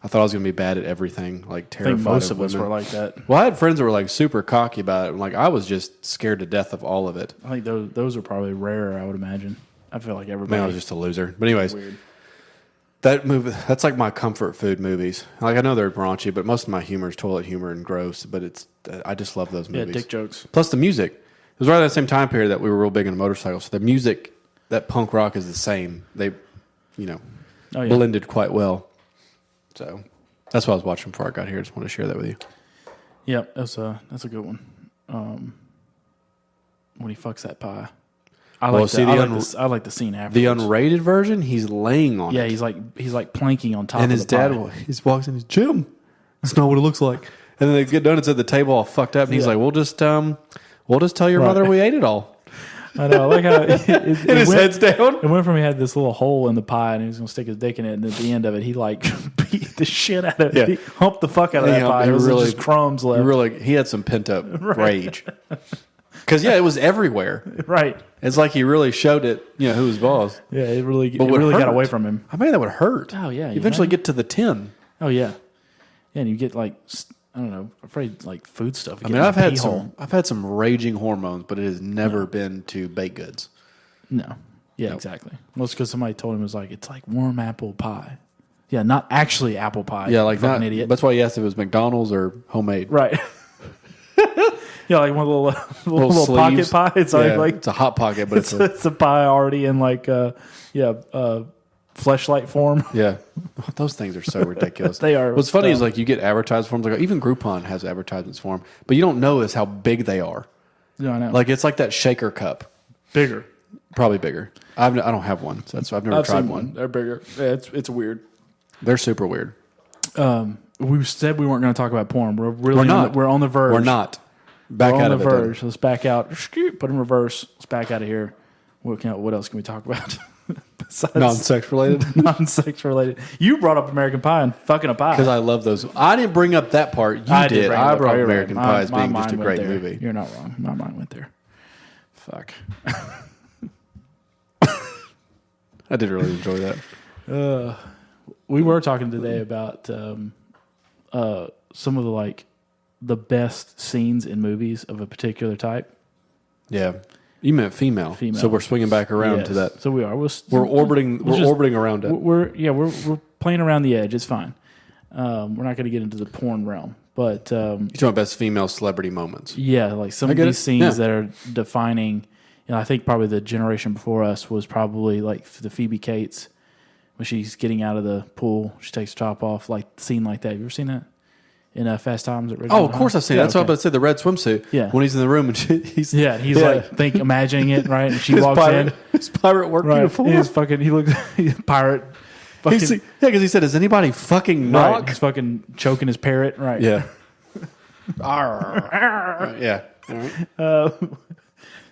I thought I was going to be bad at everything, like I terrified think most of of us women. were like that. Well, I had friends that were like super cocky about it. And like I was just scared to death of all of it. I think those are probably rarer, I would imagine. I feel like Man, everybody I was just a loser. But anyways, weird. that movie, that's like my comfort food movies. Like I know they're raunchy, but most of my humor is toilet humor and gross. But I just love those Yeah, movies. dick jokes. Plus the music. It was right at the same time period that we were real big into motorcycles. So the music, that punk rock is the same. They, Oh, yeah. blended quite well. So that's what I was watching before I got here. I just want to share that with you. Yeah, that's a good one. When he fucks that pie. I like the scene after. The unrated version, he's laying on Yeah, it. he's like planking on top And of his the dad, pie. he walks in, he's Jim. That's not what it looks like. And then they get done. It's at the table all fucked up. And he's Yeah. like, we'll just tell your mother we ate it all. I know, I like how And his head's down. It went from he had this little hole in the pie and he was going to stick his dick in it, and at the end of it, he like beat the shit out of it. Yeah. He humped the fuck out of that pie. He It was really- just crumbs left. He had some pent up rage. Because it was everywhere. Right. It's like he really showed it. Who was boss. Yeah, it really But what got hurt? away from him. I mean, that would hurt. Oh, yeah, You you eventually know? get to the 10. Oh yeah. Yeah, and you get like I don't know, afraid like food stuff. I mean, I've had some raging hormones, but it has never been to baked goods. No. Yeah, exactly. Well, it's because somebody told him it's like warm apple pie. Yeah, not actually apple pie. Yeah, like fucking not. idiot. That's why he asked if it was McDonald's or homemade. Right. Yeah, like one little pocket sleeves. pie. It's Yeah, like it's a hot pocket, but it's a, it's a pie already in like fleshlight form. yeah. Those things are so ridiculous. They are What's funny is dumb. like you get advertised forms. Like even Groupon has advertisements for them, but you don't notice how big they are. Yeah, I know. Like it's like that shaker cup, bigger. probably bigger. I don't have one, so I've never I've tried seen one. They're bigger. Yeah, it's weird. They're super weird. We said we weren't going to talk about porn. We're really We're not. we're on the verge. We're not. Back We're out on of the it. then. verge. Let's back out. Put in reverse. Let's back out of here. What else can we talk about? Besides Non-sex related. non-sex related. You brought up American Pie and fucking a pie. Because I love those. I didn't bring up that part. You did. bring it I up. brought You're right. American Pie as My being just mind a went great there. movie. You're not wrong. My mind went there. Fuck. I did really enjoy that. We were talking today about some of the best scenes in movies of a particular type. Yeah. You meant female. Female. So we're swinging back around Yes. to that. So we are. We're orbiting. We're just- orbiting around it. We're playing around the edge. It's fine. We're not going to get into the porn realm, but You're talking about best female celebrity moments. yeah, like some I of get these it. scenes Yeah. that are defining. I think probably the generation before us was probably like the Phoebe Cates when she's getting out of the pool. She takes her top off, like scene like that. You ever seen that in Fast Times at Ridgemont Oh, of course I've seen it. Yeah, That's what I was okay. about to say. The red swimsuit. Yeah. When he's in the room and he's Yeah, like imagining it, right? And she his walks pirate, in, his pirate work right? uniform. He looks pirate. Fucking, Because he said, "Is anybody fucking right, knock?" he's fucking choking his parrot, right? Yeah. Yeah. All right.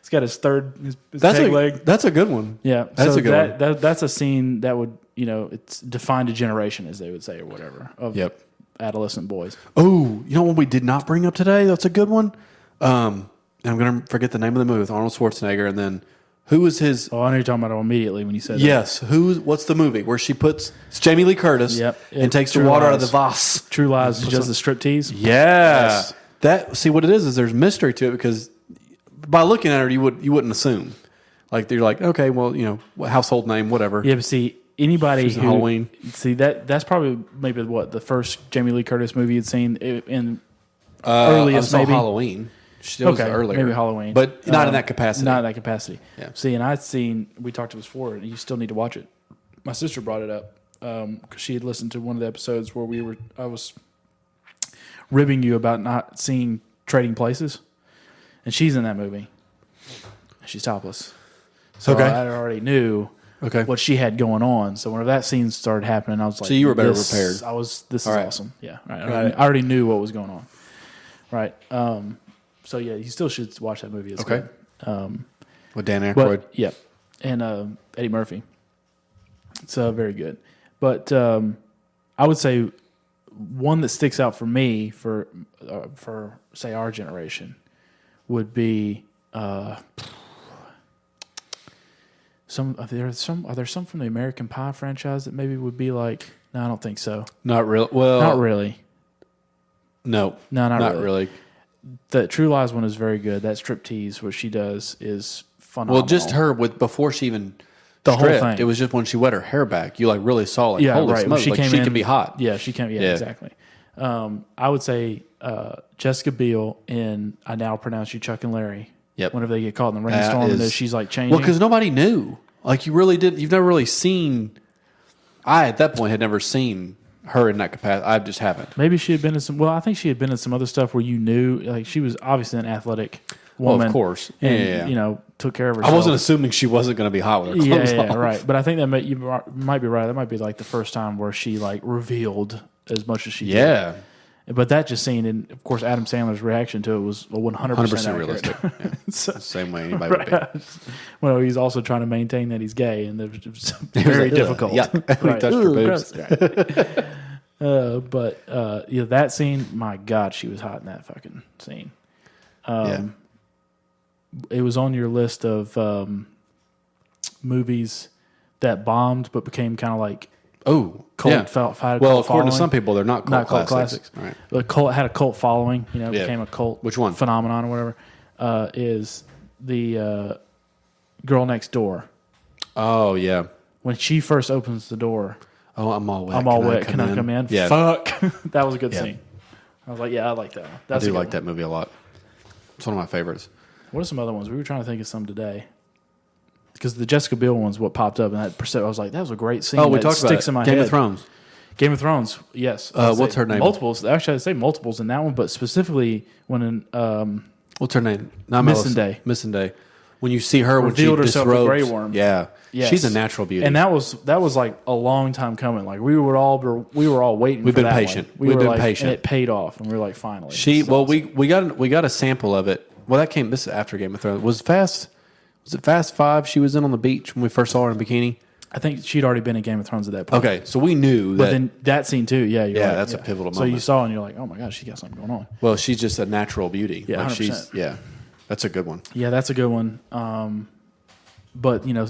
He's got his That's peg a leg. that's a good one. Yeah, That's so a good one. that's a scene that would it's defined a generation, as they would say, or whatever, of Yep. adolescent boys. Oh, you know what we did not bring up today? That's a good one. And I'm going to forget the name of the movie with Arnold Schwarzenegger, and then who was his? Oh, I know you're talking about it immediately when you said Yes, what's the movie where she puts it's Jamie Lee Curtis? Yep. and takes the True water out of Lies. the vase. that. True Lies. She does the striptease. Yeah, that. See what it is there's mystery to it because by looking at her you wouldn't assume. Like you're like, okay, well, household name, whatever. Yeah, but see, anybody She's in who Halloween. see that's probably maybe what the first Jamie Lee Curtis movie you'd seen in earliest I saw maybe. Halloween. She was Okay, earlier, maybe Halloween, but not in that capacity. Not in that capacity. Yeah. See, and I'd seen. We talked to this before, and you still need to watch it. My sister brought it up because she had listened to one of the episodes where I was ribbing you about not seeing Trading Places, and she's in that movie. She's topless, so Okay. I already knew Okay. what she had going on. So whenever that scene started happening, I was like, So you were better this- prepared. This is All right. awesome. Yeah, right. Right. I already knew what was going on. Right. So yeah, you still should watch that movie. It's Okay. good. With Dan Aykroyd. But yeah, and Eddie Murphy. It's very good. But I would say one that sticks out for me for say our generation would be are there some from the American Pie franchise that maybe would be like No, I don't think so. Not really. Well, Not really. No, No, not really. really. The True Lies one is very good. That striptease, what she does, is phenomenal. Well, just her with before she even The whole stripped, thing. It was just when she wet her hair back, you like really saw like Yeah, holy right. When smokes, like she in, can be hot. Yeah, she can. Yeah, Yeah. exactly. I would say Jessica Biel in I Now Pronounce You Chuck and Larry. Yep. Whenever they get caught in the That rainstorm and is- she's like changing. Well, because nobody knew. Like you really did. You've never really seen. I at that point had never seen her in that capacity. I just haven't. Maybe she had been in some. Well, I think she had been in some other stuff where you knew, like she was obviously an athletic Well, woman. of course. and Yeah. you know took care of herself. I wasn't assuming she wasn't going to be hot with her Yeah, clothes yeah, off. right. But I think that you might be right. That might be like the first time where she like revealed as much as she did. Yeah, But that just scene, and of course Adam Sandler's reaction to it was 100% 100% realistic. Yeah. So, Same way anybody would be. well, he's also trying to maintain that he's gay, and it was was very like, "Ugh, difficult. yuck." When he touched her boobs. Gross. Right. But yeah, that scene, my God, she was hot in that fucking scene. It was on your list of movies that bombed but became kind of like Oh, cult. yeah. Had a Well, cult according following. to some people, they're not cult, Not cult classics. classics. Right. The cult had a cult following. You know, Yeah. became a cult. Which one? Phenomenon or whatever. Is the Girl Next Door. Oh yeah. When she first opens the door, Oh, I'm all wet. I'm all wet. Can I come in? Yeah, Fuck. That was a good Yeah. scene. I was like, yeah, I like that one. I That's do a good like one. that movie a lot. It's one of my favorites. What are some other ones? We were trying to think of some today. Because the Jessica Biel one's what popped up, and that I was like, that was a great scene. Oh, we that talked about sticks it. in my Game head. of Thrones. Game of Thrones, yes. What's her name? Multiples. Actually, I'd say multiples in that one, but specifically when in What's her name? Not Missandei. Missandei. When you see her Revealed when she herself with disrobes, Grey Worm. Yeah, Yes. she's a natural beauty. and that was like a long time coming. Like we were all waiting. We've for been that patient. One. We've were been like, patient. and it paid off, and we were like, finally. she This is well, awesome. we got a sample of it. Well, that came this is after Game of Thrones. Was it Fast 5? She was in on the beach when we first saw her in a bikini. I think she'd already been in Game of Thrones at that point. Okay, so we knew But that. then that scene too, yeah, you're Yeah, right, that's a pivotal So you moment. saw and you're like, oh my gosh, she got something going on. Well, she's just a natural beauty. Yeah, like 100%. she's that's a good one. Yeah, that's a good one. But you know,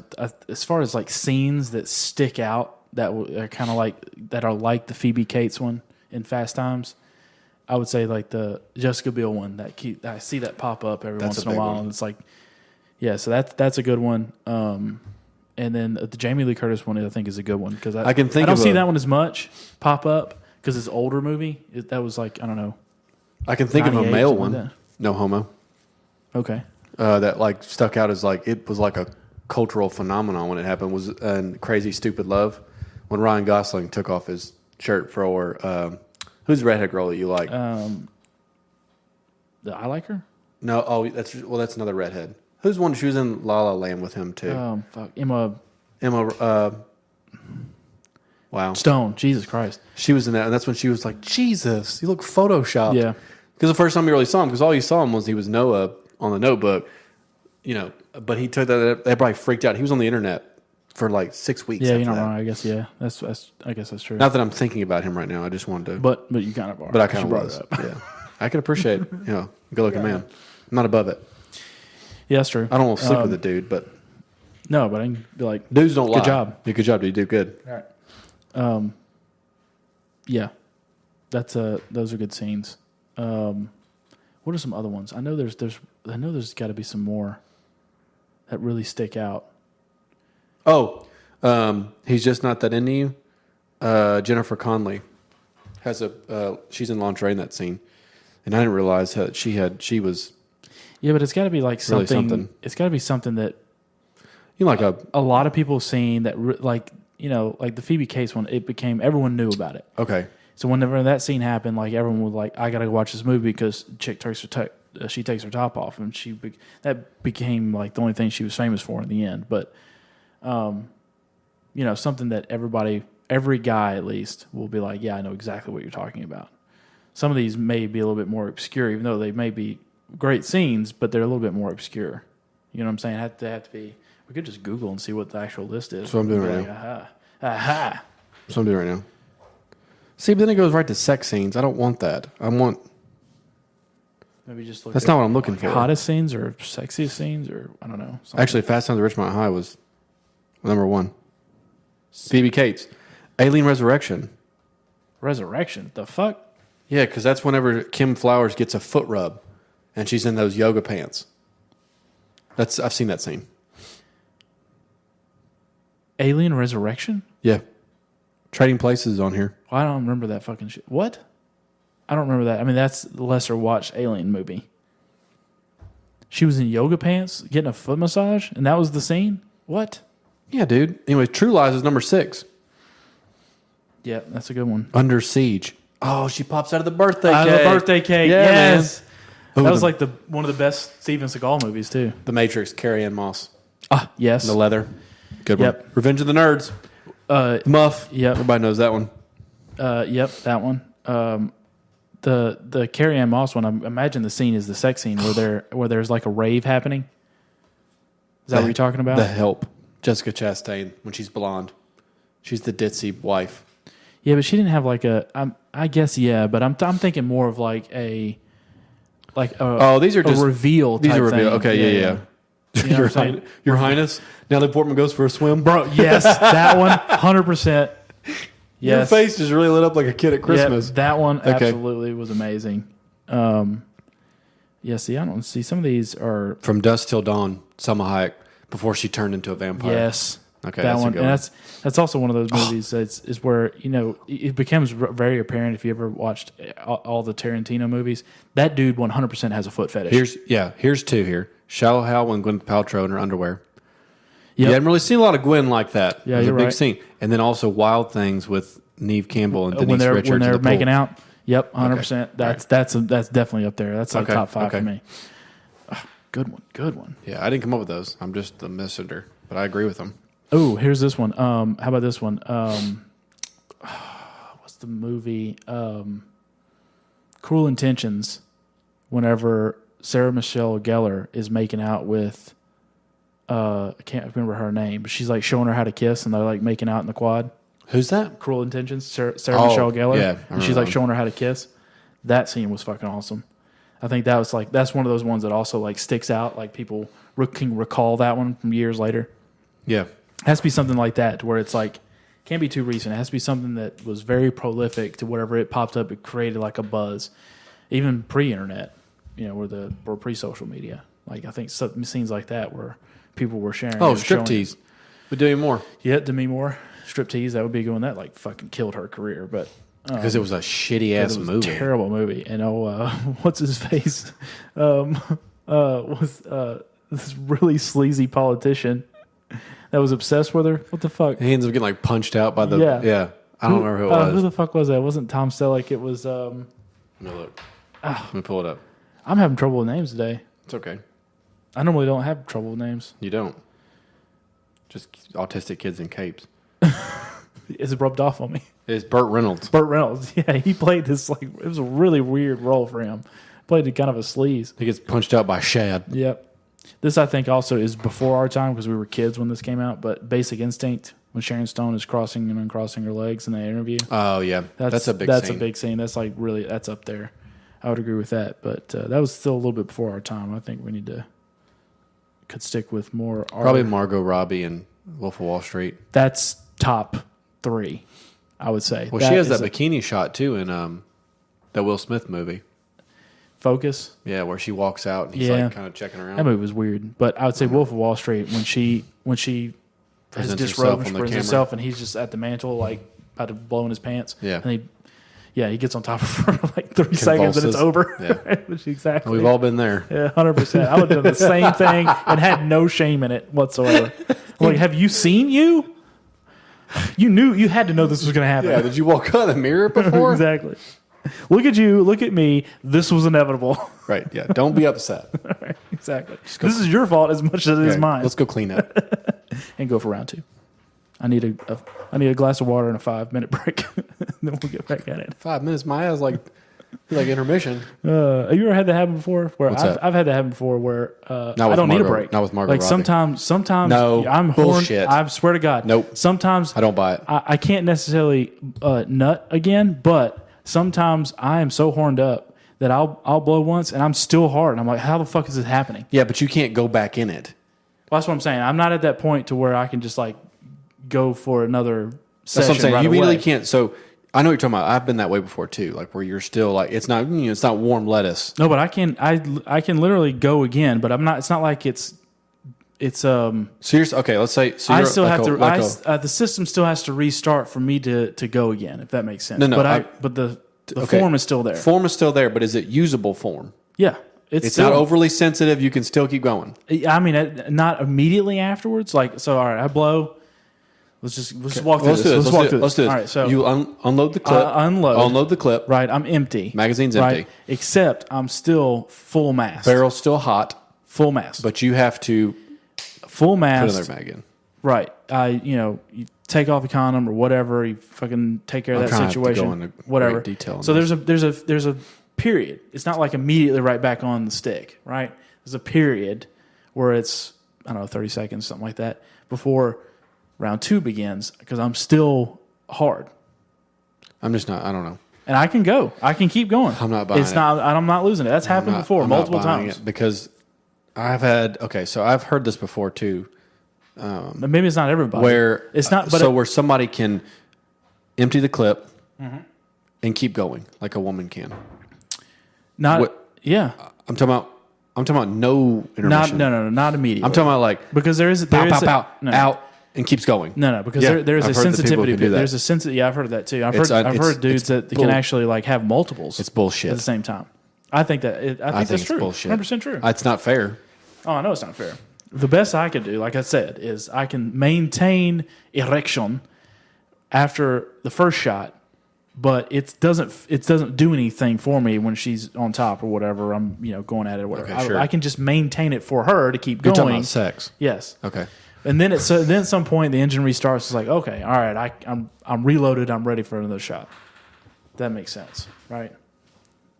as far as like scenes that stick out that are kind of like the Phoebe Cates one in Fast Times, I would say like the Jessica Biel one I see that pop up every That's once a in a big while, one. and it's like, yeah, so that's a good one. And then the Jamie Lee Curtis one I think is a good one because I can think I don't of see a- that one as much pop up because it's an older movie. That was like I don't know. I can think of a 98, male something one. like that. No homo. Okay. That like stuck out as like it was like a cultural phenomenon when it happened was Crazy Stupid Love when Ryan Gosling took off his shirt for who's the redhead girl that you like? I like her. No, that's another redhead. Who's the one? She was in La La Land with him too. Fuck Emma Emma. Wow, Stone. Jesus Christ. she was in that, and that's when she was like, "Jesus, you look photoshopped." Yeah. because the first time you really saw him, because all you saw him was he was Noah on the Notebook, you know. But he took that. Everybody freaked out. He was on the internet for like 6 weeks. Yeah, after you're not that. wrong. I guess I guess that's true. Not that I'm thinking about him right now. I just wanted to. but you kind of are. But I kind You of brought was. it up. Yeah, I can appreciate good looking man. I'm not above it. Yeah, that's true. I don't want to sleep with a dude, but No, but I can be like, dudes don't lie. Good job. Yeah, good job, dude. You do good. all right. Yeah, those are good scenes. What are some other ones? I know there's got to be some more that really stick out. Oh, he's just not that into you. Jennifer Connelly has she's in lingerie in that scene, and I didn't realize that she was Yeah, but it's got to be like Really something. something. It's got to be something that like a lot of people have seen that like the Phoebe Cates one. It became everyone knew about it. okay. So whenever that scene happened, like everyone was like, "I got to watch this movie because chick takes she takes her top off," and that became like the only thing she was famous for in the end. But, something that every guy at least will be like, "Yeah, I know exactly what you're talking about." Some of these may be a little bit more obscure, even though they may be great scenes, but they're a little bit more obscure. You know what I'm saying? They have to be. We could just Google and see what the actual list is. That's what I'm doing Be right like, now. Aha. That's what I'm doing right now. See, but then it goes right to sex scenes. I don't want that. Maybe just look. That's at not what I'm looking for. Hottest scenes or sexiest scenes or I don't know. Something. Actually, Fast Times at Ridgemont High was number one. Phoebe Cates. Alien Resurrection. Resurrection. The fuck? Yeah, because that's whenever Kim Flowers gets a foot rub, and she's in those yoga pants. I've seen that scene. Alien Resurrection? Yeah. Trading Places on here. Well, I don't remember that fucking shit. What? I don't remember that. I mean, that's the lesser watched Alien movie. She was in yoga pants getting a foot massage, and that was the scene? What? Yeah, dude. Anyway, True Lies is number 6. Yeah, that's a good one. Under Siege. Oh, she pops out of the birthday Out cake. of the birthday cake. Yeah, yes. man. That was like one of the best Steven Seagal movies, too. The Matrix, Carrie Ann Moss. Ah, yes. The leather. Good Yep. one. Revenge of the Nerds. Muff. Yep. Everybody knows that one. Yep, that one. The Carrie Ann Moss one. I imagine the scene is the sex scene where there's like a rave happening. Is that what you're talking about? The Help. Jessica Chastain when she's blonde. She's the ditzy wife. Yeah, but she didn't have like I guess yeah, but I'm thinking more of like a these are just reveal. These type are reveal. thing. Okay, yeah. You know what I'm saying? Your Highness. Natalie Portman goes for a swim. Bro, yes, that one, 100%. Yes. Your face just really lit up like a kid at Christmas. Yep, that one Okay. absolutely was amazing. Yeah, see, I don't see some of these are From Dusk Till Dawn, Selma Hayek, before she turned into a vampire. yes. Okay, that that's a one, good and one. that's also one of those movies that's is where it becomes very apparent if you ever watched all the Tarantino movies. That dude 100% has a foot fetish. Here's two here. Shallow Hal when Gwyneth Paltrow in her underwear. Yep. You hadn't really seen a lot of Gwen like that. Yeah, it was you're a big right. scene. And then also Wild Things with Neve Campbell and Denise when they're Richards when in they're the pool. making out. Yep, 100%. Okay. That's definitely up there. That's like Okay, top 5 okay. for me. Good one. Yeah, I didn't come up with those. I'm just the messenger, but I agree with them. Oh, here's this one. How about this one? What's the movie? Cruel Intentions. Whenever Sarah Michelle Gellar is making out with, I can't remember her name, but she's like showing her how to kiss, and they're like making out in the quad. Who's that? Cruel Intentions. Sarah Michelle Gellar. yeah, I and remember she's that like one. showing her how to kiss. That scene was fucking awesome. I think that's one of those ones that also like sticks out. Like people can recall that one from years later. Yeah. It has to be something like that to where it's like can't be too recent. It has to be something that was very prolific to whatever it popped up. It created like a buzz, even pre-internet. Or pre-social media. Like I think some scenes like that where people were sharing. Oh, and showing- striptease. But Demi Moore. Yeah, Demi Moore, striptease. That would be a good one. That like fucking killed her career, but. Because it was a shitty It ass was movie. a terrible movie. And what's his face? Was this really sleazy politician that was obsessed with her? What the fuck? He ends up getting like punched out by the Yeah. I don't remember who it was. Who the fuck was that? It wasn't Tom Selleck. It was. Let me look. Let me pull it up. I'm having trouble with names today. It's okay. I normally don't have trouble with names. You don't. Just autistic kids in capes. It's rubbed off on me. It's Burt Reynolds. Burt Reynolds. Yeah, he played this like it was a really weird role for him. Played kind of a sleaze. He gets punched out by Shad. Yep. This I think also is before our time because we were kids when this came out. But Basic Instinct when Sharon Stone is crossing and uncrossing her legs in that interview. Oh yeah, that's a big That's scene. a big scene. That's like really that's up there. I would agree with that. But that was still a little bit before our time. I think we need to could stick with more. Probably Margot Robbie and Wolf of Wall Street. That's top 3, I would say. Well, she has that is a bikini shot too in that Will Smith movie. Focus. Yeah, where she walks out and he's Yeah. like kind of checking around. That movie was weird, but I would say Wolf of Wall Street when she has Presents disrobed herself on and the presents camera. herself, and he's just at the mantle like about to blow in his pants. Yeah. and he gets on top of her for like 30 seconds and it's Convulses. over. Yeah. Which exactly. We've all been there. Yeah, 100%. I would have done the same thing and had no shame in it whatsoever. I'm like, have you seen you? You had to know this was going to happen. Yeah, did you walk out of the mirror before? Exactly. Look at you. Look at me. This was inevitable. Right. Yeah. Don't be upset. Exactly. This is your fault as much as it is Okay, mine. Let's go clean up. And go for round 2. I need a glass of water and a 5-minute break. Then we'll get back at it. 5 minutes. My ass like intermission. Have you ever had that happen before? Where What's that? I've had that happen before where Not I with don't need a Margot- break. not with Margot Like Robbie. sometimes No, I'm horned. bullshit. I swear to God. Nope. Sometimes I don't buy it. I can't necessarily nut again, but sometimes I am so horned up that I'll blow once and I'm still hard. And I'm like, how the fuck is this happening? Yeah, but you can't go back in it. Well, that's what I'm saying. I'm not at that point to where I can just like go for another That's what I'm saying. right You immediately away. can't. So I know what you're talking about. I've been that way before too. Like where you're still like it's not it's not warm lettuce. No, but I can literally go again, but I'm not. It's not like it's. So you're okay. Let's say so I you're still like have a, to. like The system still has to restart for me to go again, if that makes sense. No, but the okay. form is still there. Form is still there, but is it usable form? Yeah, It's still, not overly sensitive. You can still keep going. I mean, not immediately afterwards. Like so, all right, I blow. Let's just walk through Let's this. do this. Let's Let's do this. All right, so you unload the clip. Unload the clip. right, I'm empty. Magazine's right, empty. except I'm still full mast. Barrel's still hot, full mast. but you have to Full put mast. another mag in. Right. You take off the condom or whatever. You fucking take care of I'm that trying to situation. go into whatever. great detail on So this. there's a period. It's not like immediately right back on the stick. Right. There's a period where it's 30 seconds, something like that, before round 2 begins because I'm still hard. I'm just not. I don't know. And I can go. I can keep going. I'm not buying it's it. Not. I'm not losing it. That's happened before I'm not multiple buying times. it because I've had so I've heard this before too. But maybe it's not everybody. Where it's not. But where somebody can empty the clip and keep going like a woman can. not. what- Yeah. I'm talking about no intermission. Not immediately. I'm talking about like because there is out and keeps going. No, because Yeah, there's I've a heard that people sensitivity. can do that. There's a sense. Yeah, I've heard of that too. I've It's heard dudes it's that bull- can actually like have multiples. It's bullshit. at the same time. I think that. I think that's it's true. bullshit. 100% true. It's not fair. Oh, I know it's not fair. The best I could do, like I said, is I can maintain erection after the first shot, but it doesn't do anything for me when she's on top or whatever. I'm going at it or whatever. Okay, sure. I can just maintain it for her to keep You're going. talking about sex. Yes. Okay. And then then at some point the engine restarts. It's like, okay, all right, I'm reloaded. I'm ready for another shot. That makes sense, right?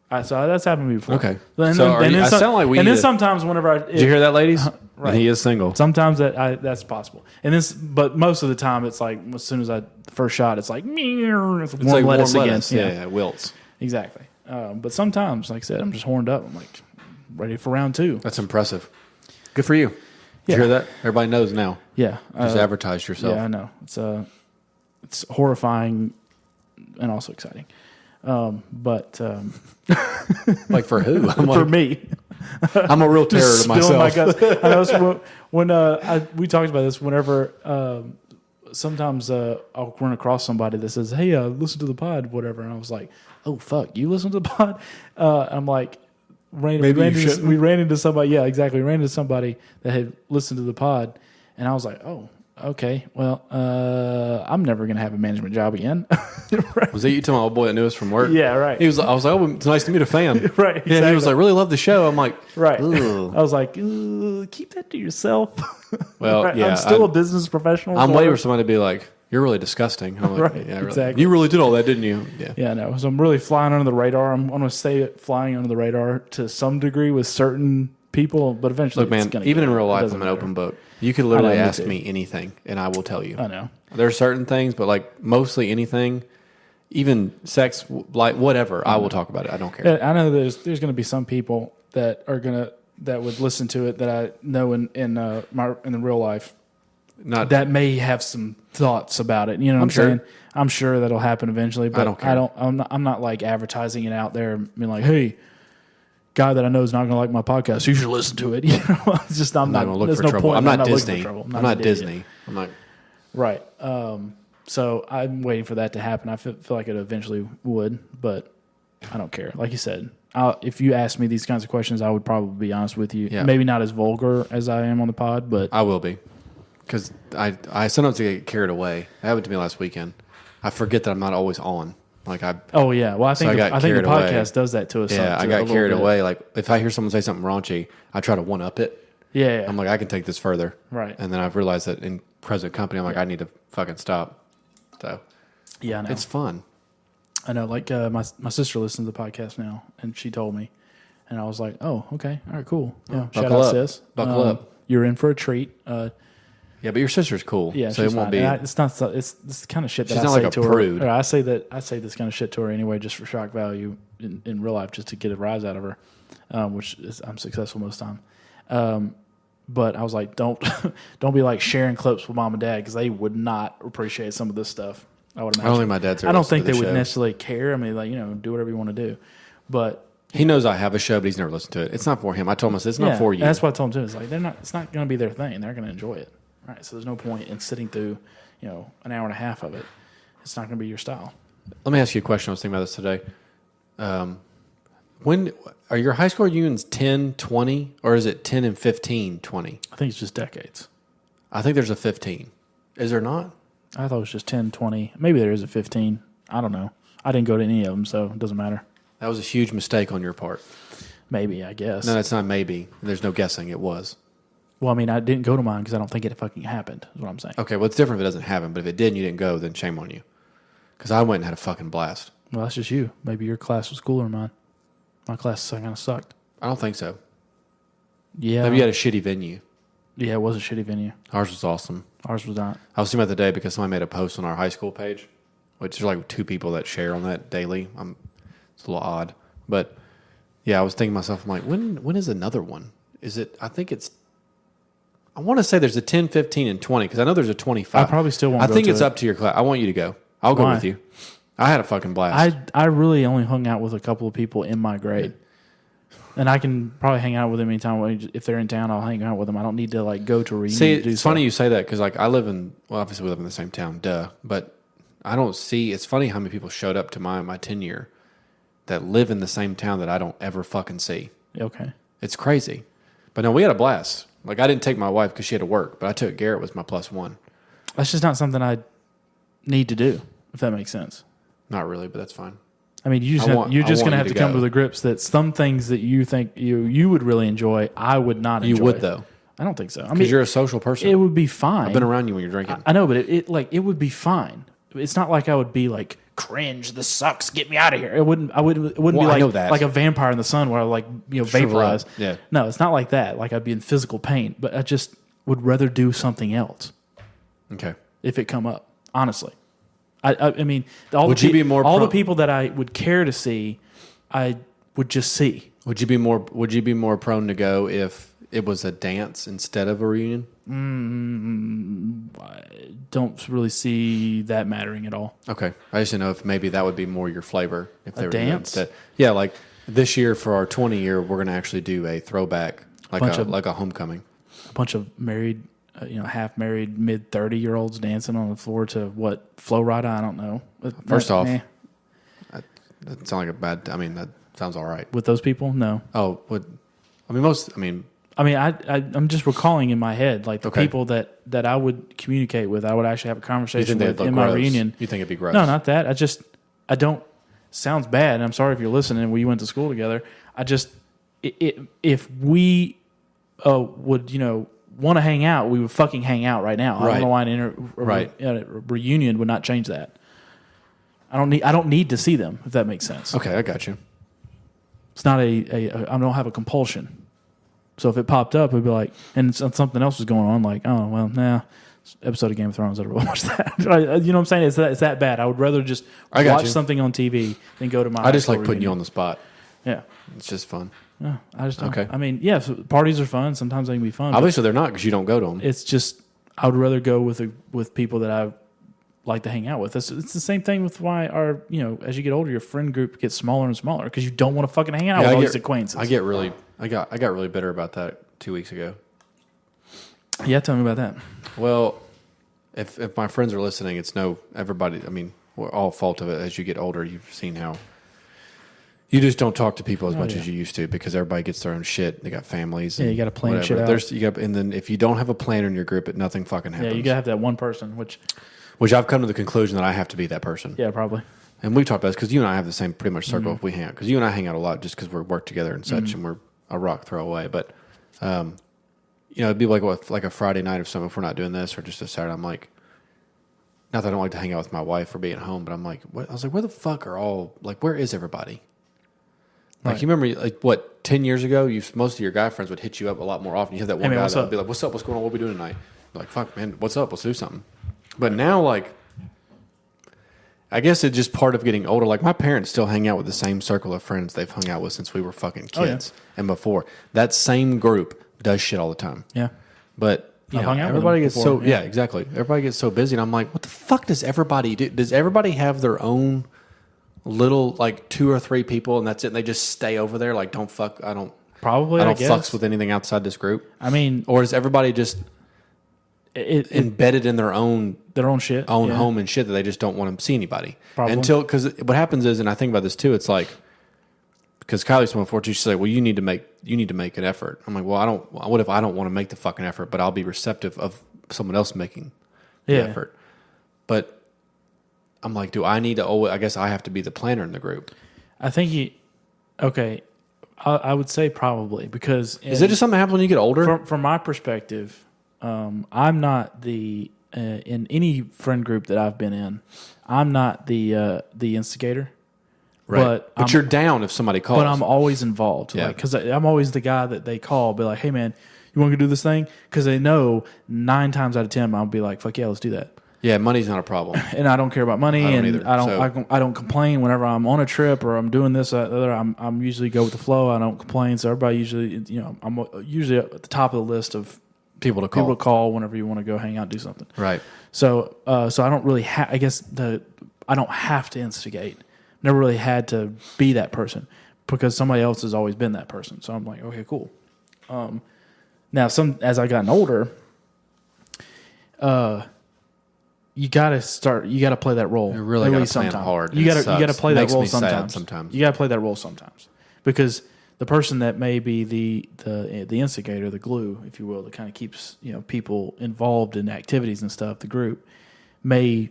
All right, so that's happened to me before. Okay. And So then, are and you- then I some- sound like we and need then to- sometimes whenever Did you hear that, ladies? Right. And he is single. sometimes that's possible. And this, but most of the time it's like as soon as the first shot, it's like it's warm It's like lettuce warm again. lettuce. Yeah, wilts. Exactly. But sometimes, like I said, I'm just horned up. I'm like ready for round 2. That's impressive. Good for you. Did Yeah. you hear that? Everybody knows now. Yeah. Just advertise yourself. Yeah, I know. It's horrifying and also exciting. But Like for who? I'm, for like, me, I'm a real terror to spilling myself. my guts. I know so when we talked about this. Whenever sometimes I'll run across somebody that says, "Hey, listen to the pod," whatever, and I was like, "Oh fuck, you listen to the pod?" I'm like, we ran into somebody. Yeah, exactly. We ran into somebody that had listened to the pod, and I was like, "Oh, okay. Well, I'm never gonna have a management job again." Right. Was that you telling my old boy that knew us from work? Yeah, right. I was like, oh, it's nice to meet a fan. Right. Yeah, he was exactly. like, really love the show. I'm like, Right. Ugh. I was like, keep that to yourself. Well, Right, yeah, I'm still a business professional. I'm so- waiting for somebody to be like, you're really disgusting. I'm like, Right, yeah, really. exactly. You really did all that, didn't you? Yeah. Yeah, no. So I'm really flying under the radar. I'm going to stay flying under the radar to some degree with certain people, but eventually, Look, man, it's gonna even get in real it life, doesn't I'm an matter. open book. You could literally me ask too. me anything, and I will tell you. I know. There are certain things, but like mostly anything, even sex, like whatever, I will talk about it. I don't care. I know there's going to be some people that would listen to it that I know in the real life Not that may have some thoughts about it. You know what I'm sure. saying? I'm sure that'll happen eventually, but don't care. I'm not like advertising it out there and being like, hey, guy that I know is not going to like my podcast, you should listen to it. You know, it's just I'm not not going to look there's for no trouble. point. I'm not looking for Disney. trouble. I'm not an idiot. Disney. I'm like, Right. So I'm waiting for that to happen. I feel like it eventually would, but I don't care. Like you said, if you ask me these kinds of questions, I would probably be honest with you. Yeah. Maybe not as vulgar as I am on the pod, but I will be. Because I sometimes get carried away. That happened to me last weekend. I forget that I'm not always on. Like oh yeah. Well, I think I I think the carried away. podcast does that to us. yeah, I a got little carried bit. away. Like if I hear someone say something raunchy, I try to one up it. Yeah, yeah. I'm like, I can take this further. Right. And then I've realized that in present company, I'm like, I need to fucking stop. So Yeah, I know. it's fun. I know. Like my sister listens to the podcast now, and she told me, and I was like, "Oh, okay, all right, cool. Yeah, shout buckle out, up. sis. Buckle up. You're in for a treat." Yeah, but your sister's cool. Yeah, so she's it won't fine. be. And it's not. It's this kind of shit that She's I not say like a to prude. her. Or I say this kind of shit to her anyway, just for shock value in real life, just to get a rise out of her, which is, I'm successful most of the time. But I was like, don't be like sharing clips with mom and dad because they would not appreciate some of this stuff. I would I imagine. don't think my dad's ever I don't listened think to they the would show. necessarily care. I mean, like, do whatever you want to do. But He knows I have a show, but he's never listened to it. It's not for him. I told him, I said, it's not for you. That's what I told them too. It's like it's not going to be their thing. They're going to enjoy it. All right. So there's no point in sitting through, an hour and a half of it. It's not going to be your style. Let me ask you a question. I was thinking about this today. When are your high school reunions 10, 20, or is it 10 and 15, 20? I think it's just decades. I think there's a 15. Is there not? I thought it was just 10, 20. Maybe there is a 15. I don't know. I didn't go to any of them, so it doesn't matter. That was a huge mistake on your part. Maybe, I guess. No, that's not maybe. There's no guessing. It was. Well, I mean, I didn't go to mine because I don't think it fucking happened, is what I'm saying. Okay, well, it's different if it doesn't happen, but if it did and you didn't go, then shame on you. Because I went and had a fucking blast. Well, that's just you. Maybe your class was cooler than mine. My class kind of sucked. I don't think so. Yeah. Maybe you had a shitty venue. Yeah, it was a shitty venue. Ours was awesome. Ours was not. I was thinking about the day because somebody made a post on our high school page, which is like 2 people that share on that daily. It's a little odd. But yeah, I was thinking to myself, I'm like, when is another one? I want to say there's a 10, 15, and 20 because I know there's a 25. I probably still won't I go think to it's it. up to your class. I want you to go. I'll go Why? with you. I had a fucking blast. I really only hung out with a couple of people in my grade. And I can probably hang out with them anytime. If they're in town, I'll hang out with them. I don't need to go to a reunion. See, to do it's funny you say that because obviously we live in the same town, but I don't see, it's funny how many people showed up to my 10-year that live in the same town that I don't ever fucking see. Okay. It's crazy. But no, we had a blast. Like I didn't take my wife because she had to work, but I took Garrett was my +1. That's just not something I need to do, if that makes sense. Not really, but that's fine. I mean, you're I just want going to you have to to come go. to the grips that some things that you think you would really enjoy, I would not enjoy. You would though, I don't think so. I because mean, you're a social person. it would be fine. I've been around you when you're drinking. I know, but it would be fine. It's not like I would be like, cringe, this sucks, get me out of here. It wouldn't be I like know that. like a vampire in the sun where I Shrivel vaporize. up. Yeah. No, it's not like that. Like I'd be in physical pain, but I just would rather do something else Okay. if it come up. Honestly, I mean, all Would the you be more all the pro- people that I would care to see, I would just see. Would you be more prone to go if it was a dance instead of a reunion? I don't really see that mattering at all. Okay. I just didn't know if maybe that would be more your flavor. If they were doing it dance? instead. Yeah, like this year for our 20 year, we're going to actually do a throwback, like a homecoming. A bunch of married, half married, mid 30-year-olds dancing on the floor to what, Flow Rida? I don't know. First off, eh. That sounds like that sounds all right. With those people, no. Oh, I'm just recalling in my head like the Okay. people that I would communicate with. I would actually have a you conversation think they'd with look in my gross? reunion. You think it'd be gross? No, not that. I don't. Sounds bad. And I'm sorry if you're listening. We went to school together. If we would want to hang out, we would fucking hang out right now. I Right. don't know why a reunion would not change that. I don't need to see them, if that makes sense. Okay, I got you. It's not I don't have a compulsion. So if it popped up, it'd be like, and something else was going on, like, oh well, episode of Game of Thrones, I'd watch that. You know what I'm saying? It's that bad. I would rather just watch something on TV than go to my. I just high like school putting you reunion. on the spot. Yeah. It's just fun. No, I just don't. Okay. I mean, yeah, so parties are fun. Sometimes they can be fun. but Obviously, they're not because you don't go to them. it's just I would rather go with people that I like to hang out with. It's the same thing with why as you get older, your friend group gets smaller and smaller because you don't want to fucking hang out with all these acquaintances. I got really bitter about that 2 weeks ago. Yeah, tell me about that. Well, if my friends are listening, it's everybody. I mean, we're all fault of it. As you get older, you've seen how you just don't talk to people as much as you used to because everybody gets their own shit. They got families. Yeah, you gotta plan whatever. shit out. And then if you don't have a planner in your group, nothing fucking happens. Yeah, you gotta have that one person, which I've come to the conclusion that I have to be that person. yeah, probably. And we've talked about this because you and I have the same pretty much circle if we hang out. Because you and I hang out a lot just because we work together and such, and we're a rock throwaway. But, it'd be like a Friday night or something if we're not doing this, or just a Saturday. I'm like, not that I don't like to hang out with my wife or being home, but I'm like, what? I was like, where the fuck are where is everybody? Like, Right. you remember, 10 years ago, most of your guy friends would hit you up a lot more often. You have that one man, guy what's that would up? be like, what's up? What's going on? What are we doing tonight? You're like, fuck, man, what's up? Let's do something. But now, I guess it's just part of getting older. Like, my parents still hang out with the same circle of friends they've hung out with since we were fucking Oh, yeah. kids and before. That same group does shit all the time. Yeah. But you I've know, hung out with everybody them gets before, so yeah, exactly. Everybody gets so busy, and I'm like, what the fuck does everybody do? Does everybody have their own little like 2 or 3 people, and that's it? And they just stay over there, like don't fuck. Probably, I I don't guess. fucks with anything outside this group. I mean, Or is everybody just embedded in their own shit, home and shit that they just don't want to see anybody Probably. because what happens is, and I think about this too, it's like because Kylie's someone for she's like, well, you need to make an effort. I'm like, well, what if I don't want to make the fucking effort, but I'll be receptive of someone else making the effort. But I'm like, do I need to always, I guess I have to be the planner in the group. I think okay. I would say probably because Is it just something that happens when you get older? From my perspective, I'm not the in any friend group that I've been in. I'm not the instigator, right? But you're down if somebody calls. But I'm always involved, Yeah. because I'm always the guy that they call, be like, "Hey man, you want to go do this thing?" Because they know 9 times out of 10 I'll be like, "Fuck yeah, let's do that." Yeah, money's not a problem. And I don't care about money, I don't and either, I don't complain whenever I'm on a trip or I'm doing this. I'm usually go with the flow. I don't complain. So everybody usually, I'm usually at the top of the list of People to call whenever you want to go hang out, do something. Right. So I don't really I guess I don't have to instigate. Never really had to be that person because somebody else has always been that person. So I'm like, okay, cool. Now as I gotten older, you gotta play that role. You really gotta plan hard. You gotta play that role sometimes. You gotta play that role sometimes because the person that may be the instigator, the glue, if you will, that kind of keeps people involved in activities and stuff. The group may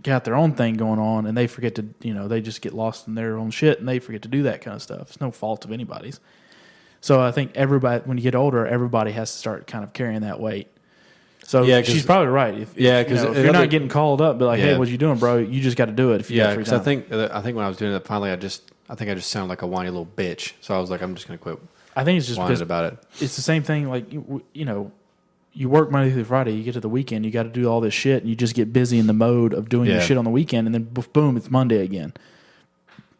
got their own thing going on, and they forget to they just get lost in their own shit, and they forget to do that kind of stuff. It's no fault of anybody's. So I think everybody, when you get older, everybody has to start kind of carrying that weight. So she's probably right. If you're not getting called up, be like, "Hey, what you doing, bro?" You just got to do it. If you got free time. I think when I was doing it, finally, I think I just sounded like a whiny little bitch. So I was like, I'm just gonna quit. I think it's just because about it. It's the same thing. Like you work Monday through Friday. You get to the weekend, you got to do all this shit, and you just get busy in the mode of doing your shit on the weekend, and then boom, it's Monday again.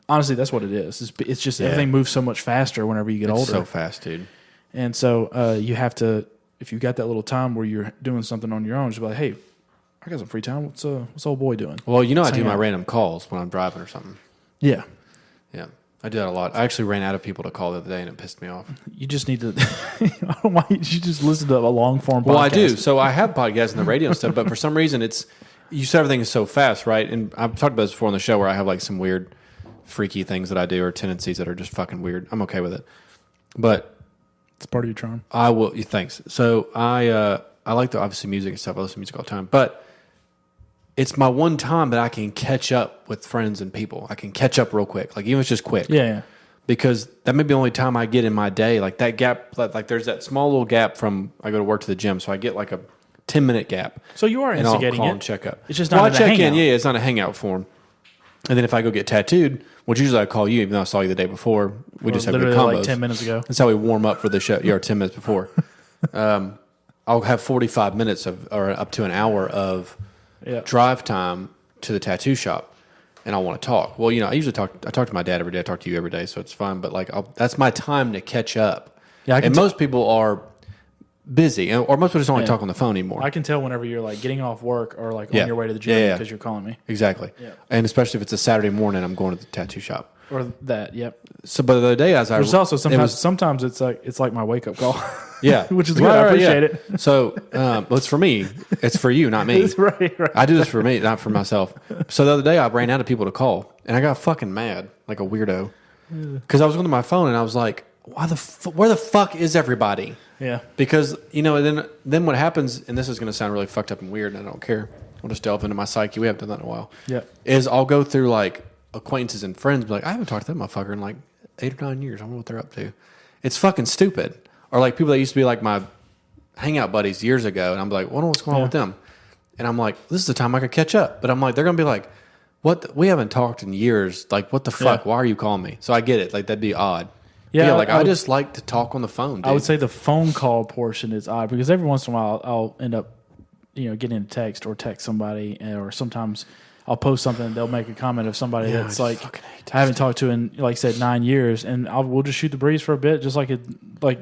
Honestly, that's what it is. It's just everything moves so much faster whenever you get older. So fast, dude. And so you have to. If you got that little time where you're doing something on your own, just be like, "Hey, I got some free time. What's old boy doing?" Well, I do my random calls when I'm driving or something. Yeah, I do that a lot. I actually ran out of people to call the other day, and it pissed me off. You just need to. I don't know why you just listen to a long form podcast. Well, I do. So I have podcasts and the radio and stuff, but for some reason, you said everything is so fast, right? And I've talked about this before on the show where I have like some weird, freaky things that I do or tendencies that are just fucking weird. I'm okay with it, but. It's part of your charm. I will. Thanks. So I like the obviously music and stuff. I listen to music all the time, but it's my one time that I can catch up with friends and people. I can catch up real quick, like even if it's just quick. Yeah. Because that may be the only time I get in my day. Like that gap, like there's that small little gap from I go to work to the gym, so I get like a 10-minute gap. So you are instigating and I'll call it. and check up. It's just not I check hangout. in. Yeah, it's not a hangout form. And then if I go get tattooed, which usually I call you, even though I saw you the day before, we just have good combos. Like 10 minutes ago. That's how we warm up for the show. Yeah, 10 minutes before. I'll have 45 minutes or up to an hour of drive time to the tattoo shop, and I want to talk. Well, I usually talk to my dad every day. I talk to you every day, so it's fine. But like, that's my time to catch up. Yeah, and most people are busy, or most people just only talk on the phone anymore. I can tell whenever you're like getting off work or like on your way to the gym because you're calling me. Exactly. Yeah. And especially if it's a Saturday morning, I'm going to the tattoo shop. Or that, yep. So, but the other day, there's also sometimes it's like my wake up call. Yeah, which is good. I appreciate it. So, it's for me. It's for you, not me. It's right. I do this for me, not for myself. So the other day, I ran out of people to call, and I got fucking mad, like a weirdo, because I was going to my phone, and I was like, where the fuck is everybody? Yeah. Because, then what happens, and this is going to sound really fucked up and weird, and I don't care. We'll just delve into my psyche. We haven't done that in a while. Yeah. Is I'll go through, like, acquaintances and friends, be like, I haven't talked to that motherfucker in, like, 8 or 9 years. I don't know what they're up to. It's fucking stupid. Or, like, people that used to be, like, my hangout buddies years ago, and I'm like, wonder what's going on with them. And I'm like, this is the time I could catch up. But I'm like, they're going to be like, what? We haven't talked in years. Like, what the fuck? Why are you calling me? So I get it. Like, that'd be odd. Yeah, I just like to talk on the phone, dude. I would say the phone call portion is odd because every once in a while I'll end up, getting a text or text somebody, or sometimes I'll post something, they'll make a comment of somebody Yeah, I that's just like fucking hate I haven't talked to in, like I said, 9 years, and we'll just shoot the breeze for a bit, just like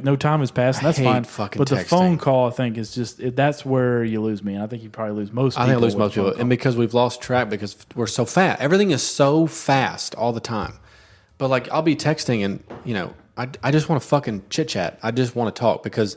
no time has passed, and that's hate fine. fucking But the texting. phone call, I think, is just that's where you lose me, and I think you probably lose most people. I think I lose with most the phone people, and call. because we've lost track because we're so fast. Everything is so fast all the time. But like I'll be texting, and I just want to fucking chit chat. I just want to talk because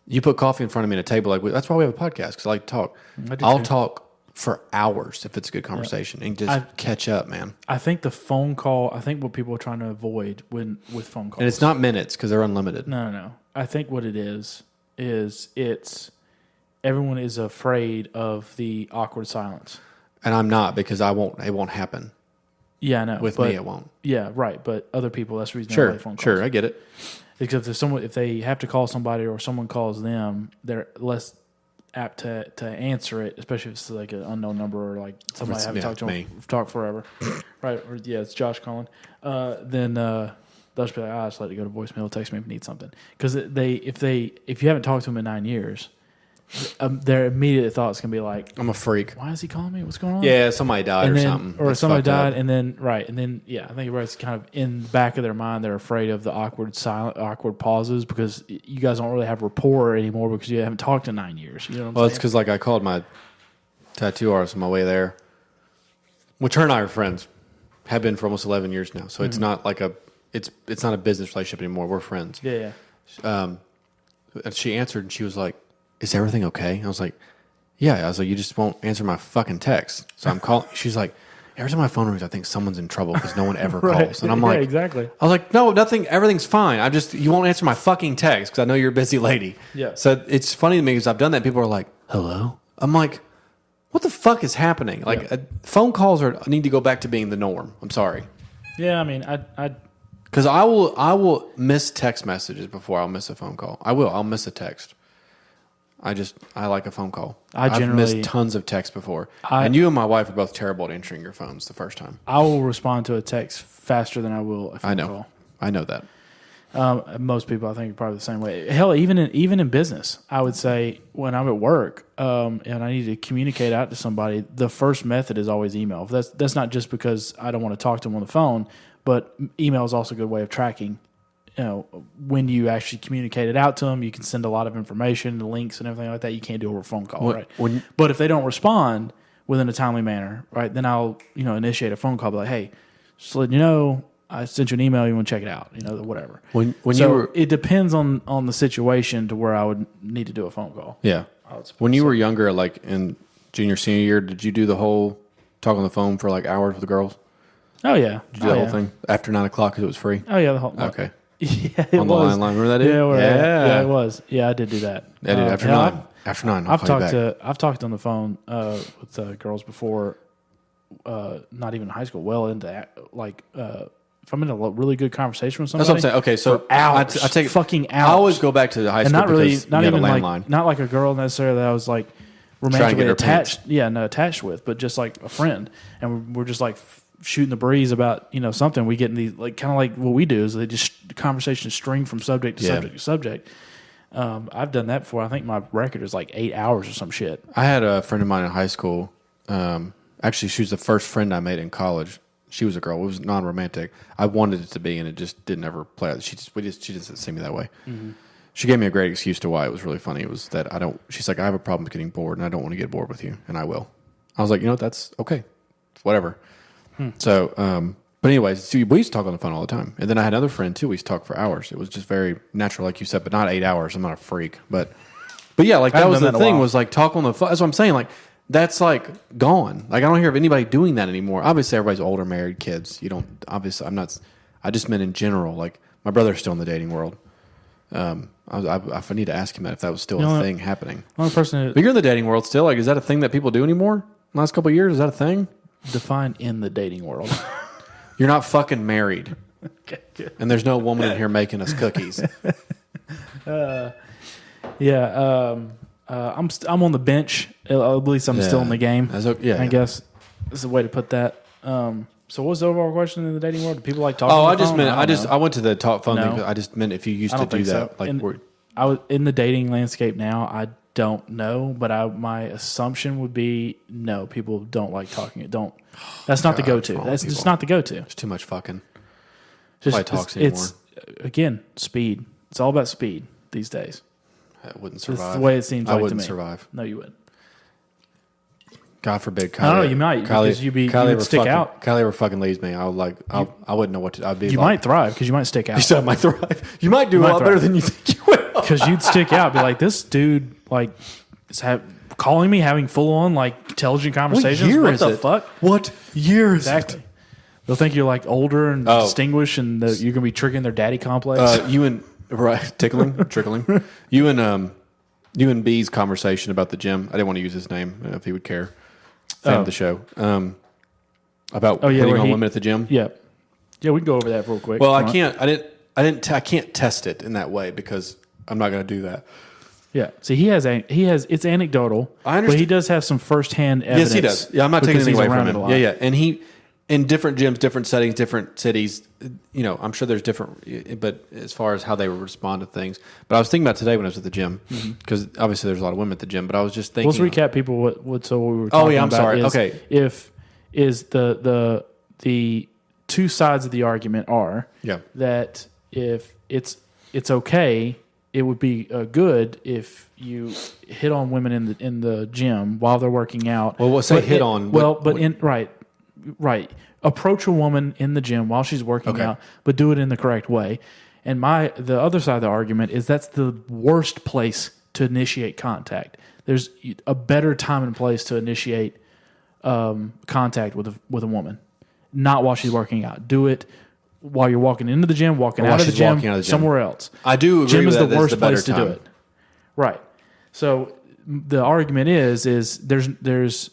you put coffee in front of me at a table. Like that's why we have a podcast because I like to talk. I do I'll too. talk for hours if it's a good conversation and just catch up, man. I think the phone call. I think what people are trying to avoid with phone calls, And it's not minutes because they're unlimited. No. I think what it is it's everyone is afraid of the awkward silence. And I'm not because it won't happen. Yeah, I know. With but, me, it won't. Yeah, right. But other people, that's the reason they Sure, like phone calls. sure, I get it. Because if they have to call somebody or someone calls them, they're less apt to answer it, especially if it's like an unknown number or like somebody I haven't talked to me. talked forever. Right. Or, yeah, it's Josh calling. Then they'll just be like, just let it go to voicemail, text me if you need something. Because if you haven't talked to them in 9 years, their immediate thoughts can be like, I'm a freak. why is he calling me? What's going on? Yeah, somebody died and or then, something. or That's somebody fucked up. died, and then I think everybody's kind of in the back of their mind. They're afraid of the awkward pauses because you guys don't really have rapport anymore because you haven't talked in 9 years. You know what I'm Well, it's saying? because like I called my tattoo artist on my way there, which her and I are friends, have been for almost 11 years now. So it's not like it's not a business relationship anymore. We're friends. Yeah. And she answered and she was like, "Is everything okay?" I was like, "Yeah." I was like, "You just won't answer my fucking text." So I'm calling. She's like, "Every time my phone rings, I think someone's in trouble because no one ever Right. calls." And I'm Yeah, like, exactly. I was like, "No, nothing. Everything's fine. you won't answer my fucking text because I know you're a busy lady." Yeah. So it's funny to me because I've done that. People are like, "Hello." I'm like, "What the fuck is happening?" Like phone calls need to go back to being the norm. I'm sorry. Yeah, I mean, I Because I will miss text messages before I'll miss a phone call. I'll miss a text. I like a phone call. I've generally- missed tons of texts before. And you and my wife are both terrible at answering your phones the first time. I will respond to a text faster than I will a phone I know. call. I know that. Most people, I think, are probably the same way. Hell, even in business, I would say when I'm at work and I need to communicate out to somebody, the first method is always email. That's not just because I don't want to talk to them on the phone, but email is also a good way of tracking. When you actually communicate it out to them, you can send a lot of information, the links and everything like that. You can't do over a phone call, right? But if they don't respond within a timely manner, right, then I'll initiate a phone call, be like, hey, just letting you know, I sent you an email. You want to check it out? Whatever. When So you were it depends on the situation to where I would need to do a phone call. yeah, when you were younger, like in junior senior year, did you do the whole talk on the phone for like hours with the girls? Oh yeah, Did you do the whole thing after 9 o'clock because it was free? Oh yeah, the whole Okay. Yeah, it On the was. line, remember that? Dude? Yeah, it was. Yeah, I did do that. Yeah, dude, after and 9. After 9, I'll call you back. I've talked on the phone with girls before, not even in high school. Well into if I'm in a really good conversation with somebody. That's what I'm saying. Okay, so for hours, I take fucking hours. I always go back to the high and school not really, because not you have even a landline. like not like a girl necessarily that I was like Trying to romantically get her attached. Yeah, no, attached with, but just like a friend, and we're just like shooting the breeze about something. We get in these like kind of like what we do is they just the conversation string from subject to subject to subject. I've done that before. I think my record is like 8 hours or some shit. I had a friend of mine in high school. Actually, she was the first friend I made in college. She was a girl. It was non-romantic. I wanted it to be, and it just didn't ever play out. She didn't see me that way. Mm-hmm. She gave me a great excuse to why it was really funny. It was that she's like, I have a problem with getting bored, and I don't want to get bored with you, and I will. I was like, that's okay. Whatever. So, but anyways, so we used to talk on the phone all the time. And then I had another friend, too. We used to talk for hours. It was just very natural, like you said, but not 8 hours. I'm not a freak. But yeah, like that was the thing was like talk on the phone. That's what I'm saying. Like, that's like gone. Like, I don't hear of anybody doing that anymore. Obviously, everybody's older, married, kids. You don't, obviously, I just meant in general. Like, my brother's still in the dating world. I need to ask him that if that was still a thing happening. The only person But you're in the dating world still. Like, is that a thing that people do anymore? Last couple of years, is that a thing? defined in the dating world. You're not fucking married. Okay, good. And there's no woman in here making us cookies. Yeah, I'm on the bench. At least I'm still in the game. I guess is the way to put that. So what was the overall question in the dating world? Do people like talking? Oh, on I the just phone? meant I went to the talk phone No. thing. But I just meant if you used I to don't do think that, so. like I was in the dating landscape now. don't know, but my assumption would be no. People don't like talking. That's not the go-to. That's just not the go-to. It's too much fucking. Just, Nobody talks anymore. It's again speed. It's all about speed these days. I wouldn't survive. That's the way it seems like to me. I wouldn't survive. No, you wouldn't. God forbid. Kylie, I don't know. You might because you would stick out. Kylie ever fucking leaves me. I wouldn't know what to. I'd be. You might thrive because you might stick out. You said I might thrive. You might do a lot better than you think you will. Because you'd stick out, be like, this dude, like, is calling me, having full on like intelligent conversations. What the fuck? What year is exactly? They'll think you're like older and distinguished, and that you're gonna be triggering their daddy complex. You and trickling. You and B's conversation about the gym. I didn't want to use his name if he would care. Fan of the show. About hitting on women at the gym. Yeah, we can go over that real quick. Well, I can't. I can't test it in that way because I'm not going to do that. Yeah. See, he has. It's anecdotal. I understand. But he does have some firsthand evidence. Yes, he does. Yeah, I'm not taking anything away from him. Yeah. And he, in different gyms, different settings, different cities, I'm sure there's different, but as far as how they respond to things. But I was thinking about today when I was at the gym, because obviously there's a lot of women at the gym, but I was just thinking. Let's recap people what we were talking about. Oh, yeah, I'm sorry. Okay. Is the two sides of the argument are that if it's okay, it would be good if you hit on women in the gym while they're working out. Well, we'll say hit on. Right. Approach a woman in the gym while she's working out, but do it in the correct way. And the other side of the argument is that's the worst place to initiate contact. There's a better time and place to initiate contact with a woman, not while she's working out. Do it while you're walking into the gym, walking out of the gym, somewhere else. I do agree gym with is that. The worst place to do it. Right. So the argument is there is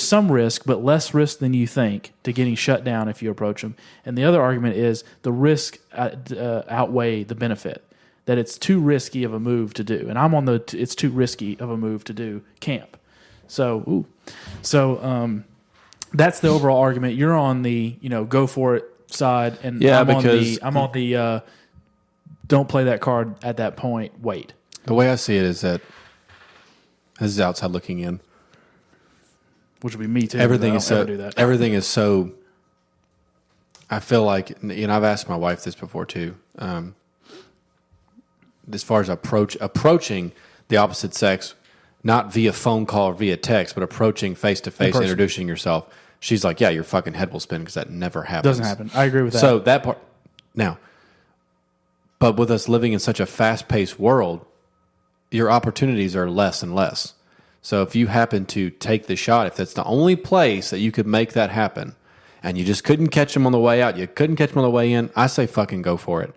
some risk, but less risk than you think to getting shut down if you approach them. And the other argument is the risk outweigh the benefit. That it's too risky of a move to do. And I'm on it's too risky of a move to do camp. So that's the overall argument. You're on the go for it side, and I'm on the don't play that card at that point. Wait. The way I see it is that this is outside looking in. Which would be me too. Everything is so. I feel like I've asked my wife this before too. As far as approaching the opposite sex, not via phone call or via text, but approaching face to face, introducing yourself. She's like, "Yeah, your fucking head will spin because that never happens." Doesn't happen. I agree with that. So that part now, but with us living in such a fast-paced world, your opportunities are less and less. So if you happen to take the shot, if that's the only place that you could make that happen, and you just couldn't catch them on the way out, you couldn't catch them on the way in, I say fucking go for it.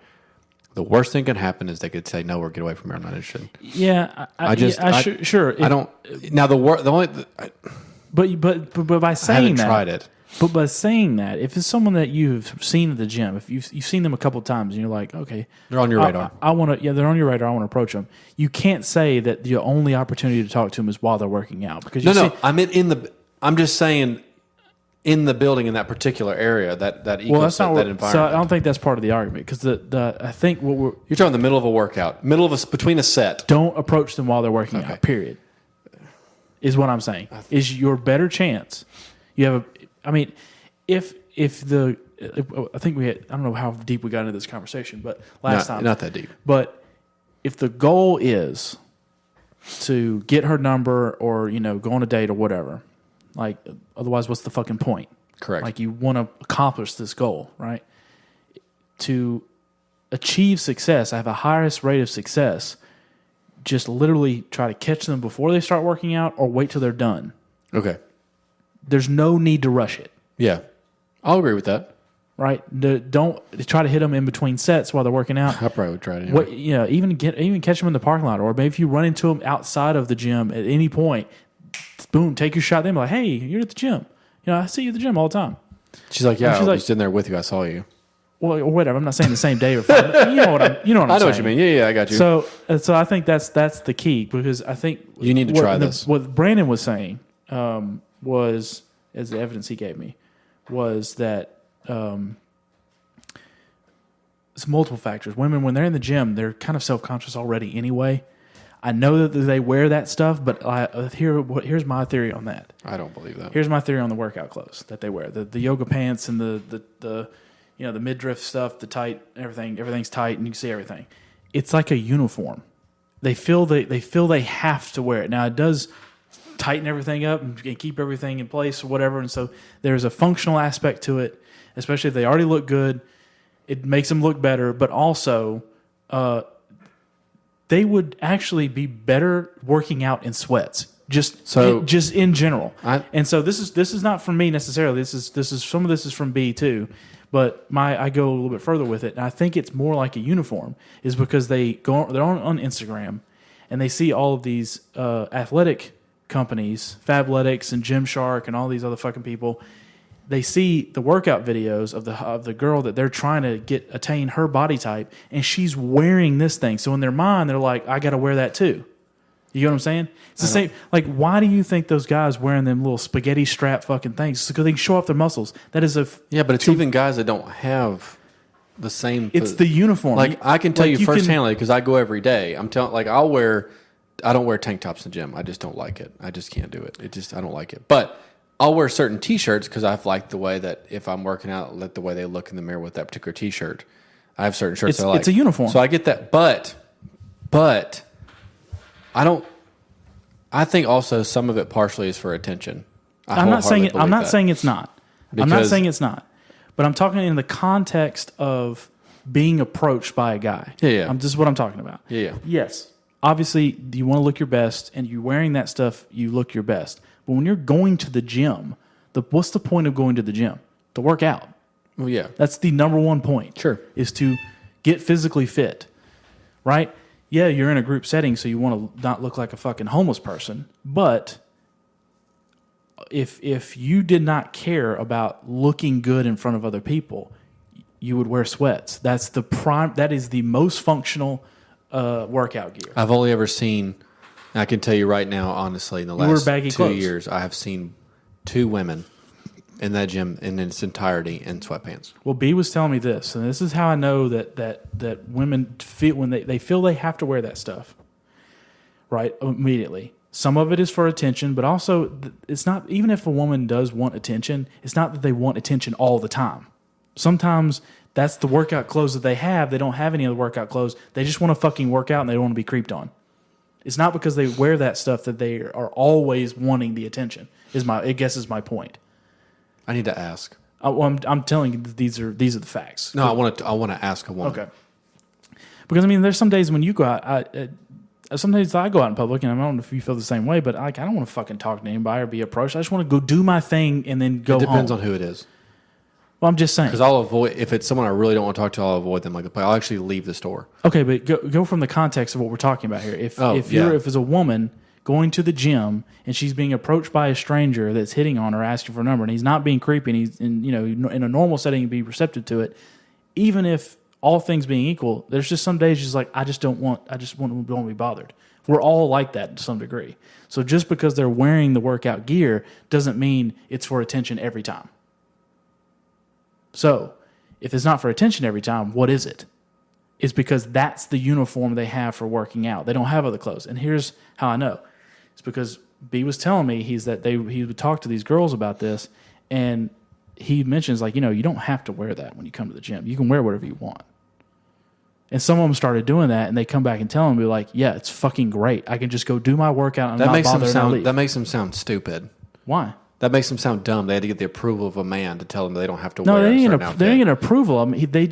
The worst thing can happen is they could say no or get away from here. I'm not interested. Yeah, sure. I don't. Now the only. But by saying I haven't that, tried it. But by saying that, if it's someone that you've seen at the gym, if you've seen them a couple of times, and you're like, okay, they're on your radar. I want to. Yeah, they're on your radar. I want to approach them. You can't say that the only opportunity to talk to them is while they're working out because I'm just saying. In the building in that particular area, that ecosystem, that environment. So I don't think that's part of the argument because I think you're talking the middle of a workout, between a set. Don't approach them while they're working out. Period. Is what I'm saying. Is your better chance. You have if I think I don't know how deep we got into this conversation, but last time not that deep. But if the goal is to get her number or go on a date or whatever. Like, otherwise, what's the fucking point? Correct. Like, you want to accomplish this goal, right? To achieve success, I have a highest rate of success. Just literally try to catch them before they start working out or wait till they're done. Okay. There's no need to rush it. Yeah. I'll agree with that. Right? Don't try to hit them in between sets while they're working out. I probably would try it anyway. Even catch them in the parking lot, or maybe if you run into them outside of the gym at any point, boom, take your shot. Then be like, hey, you're at the gym. I see you at the gym all the time. She's like, yeah, I was in there with you. I saw you. Well, or whatever. I'm not saying the same day or five. You know what I'm saying. I know what you mean. Yeah, I got you. So I think that's the key because I think you need to try this. What Brandon was saying was, as the evidence he gave me, was that it's multiple factors. Women, when they're in the gym, they're kind of self-conscious already anyway. I know that they wear that stuff, but here's my theory on that. I don't believe that. Here's my theory on the workout clothes that they wear: the yoga pants and the the midriff stuff, the tight everything's tight and you can see everything. It's like a uniform. They feel they have to wear it. Now it does tighten everything up and keep everything in place or whatever, and so there's a functional aspect to it, especially if they already look good. It makes them look better, but also they would actually be better working out in sweats. Just in general. And so this is not from me necessarily. This is some of this is from B too. But I go a little bit further with it, and I think it's more like a uniform, is because they're on Instagram and they see all of these athletic companies, Fabletics and Gymshark and all these other fucking people. They see the workout videos of the girl that they're trying to attain her body type, and she's wearing this thing. So in their mind, they're like, I got to wear that too. You get what I'm saying? It's the same. Like, why do you think those guys wearing them little spaghetti strap fucking things? It's because they can show off their muscles. That is yeah, but it's even guys that don't have the same. It's the uniform. Like I can tell you firsthand because I go every day. I'm telling like I don't wear tank tops in the gym. I just don't like it. I just can't do it. I don't like it. But I'll wear certain T-shirts because I've liked the way that if I'm working out, the way they look in the mirror with that particular T-shirt. I have certain shirts I like. It's a uniform. So I get that. But I don't. I think also some of it partially is for attention. I'm not saying it's not. I'm not saying it's not. But I'm talking in the context of being approached by a guy. Yeah. This is what I'm talking about. Yeah. Yes. Obviously, you want to look your best, and you're wearing that stuff, you look your best. But when you're going to the gym, what's the point of going to the gym? To work out. Well, yeah. That's the number one point. Sure. Is to get physically fit. Right? Yeah, you're in a group setting, so you want to not look like a fucking homeless person. But if you did not care about looking good in front of other people, you would wear sweats. That is the most functional workout gear. I've only ever seen, I can tell you right now, honestly, in the last 2 years, I have seen 2 women in that gym in its entirety in sweatpants. Well, B was telling me this, and this is how I know that women feel when they feel they have to wear that stuff, right? Immediately. Some of it is for attention, but also it's not, even if a woman does want attention, it's not that they want attention all the time. Sometimes that's the workout clothes that they have. They don't have any other workout clothes. They just want to fucking work out and they don't want to be creeped on. It's not because they wear that stuff that they are always wanting the attention. Is my point. I need to ask. I'm telling you, these are the facts. No, I want to ask a woman. Okay. Because I mean, there's some days when you go out. Some days I go out in public, and I don't know if you feel the same way, but I don't want to fucking talk to anybody or be approached. I just want to go do my thing and then go home. It depends on who it is. Well, I'm just saying. Because I'll avoid, if it's someone I really don't want to talk to, I'll avoid them like the plague. I'll actually leave the store. Okay, but go from the context of what we're talking about here. If it's a woman going to the gym and she's being approached by a stranger that's hitting on her, asking for a number, and he's not being creepy, and he's in a normal setting, he'd be receptive to it. Even if all things being equal, there's just some days she's like, I don't want to be bothered. We're all like that to some degree. So just because they're wearing the workout gear doesn't mean it's for attention every time. So if it's not for attention every time, what is it? It's because that's the uniform they have for working out. They don't have other clothes. And here's how I know. It's because B was telling me he would talk to these girls about this, and he mentions you don't have to wear that when you come to the gym. You can wear whatever you want. And some of them started doing that, and they come back and tell him, be like, yeah, it's fucking great. I can just go do my workout and not bother and leave. That makes them sound stupid. Why? That makes them sound dumb. They had to get the approval of a man to tell them they don't have to wear a certain outfit. They didn't get approval. I mean, they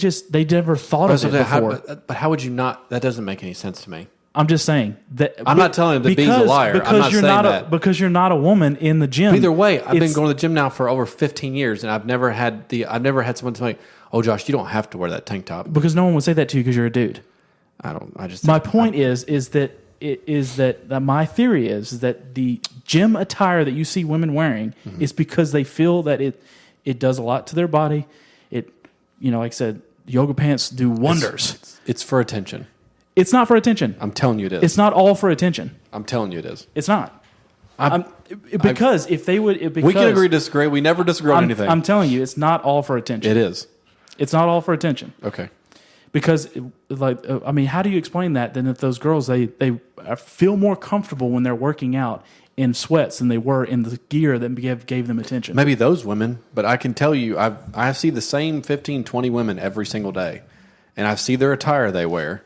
never thought of it before. But how would you not? That doesn't make any sense to me. I'm just saying that. I'm not telling you that B's a liar. I'm not saying that. Because you're not a woman in the gym. But either way, I've been going to the gym now for over 15 years, and I've never had someone tell me, "Oh, Josh, you don't have to wear that tank top." Because no one would say that to you because you're a dude. My point is that my theory is that the gym attire that you see women wearing is because they feel that it does a lot to their body. It, like I said, yoga pants do wonders. It's for attention. It's not for attention. I'm telling you it is. It's not all for attention. I'm telling you it is. It's not. Because if they would, we can agree to disagree. We never disagree on anything. I'm telling you, it's not all for attention. It is. It's not all for attention. Okay. Because, I mean, how do you explain that? Then if those girls they feel more comfortable when they're working out in sweats than they were in the gear that gave them attention. Maybe those women, but I can tell you, I see the same 15, 20 women every single day, and I see their attire they wear,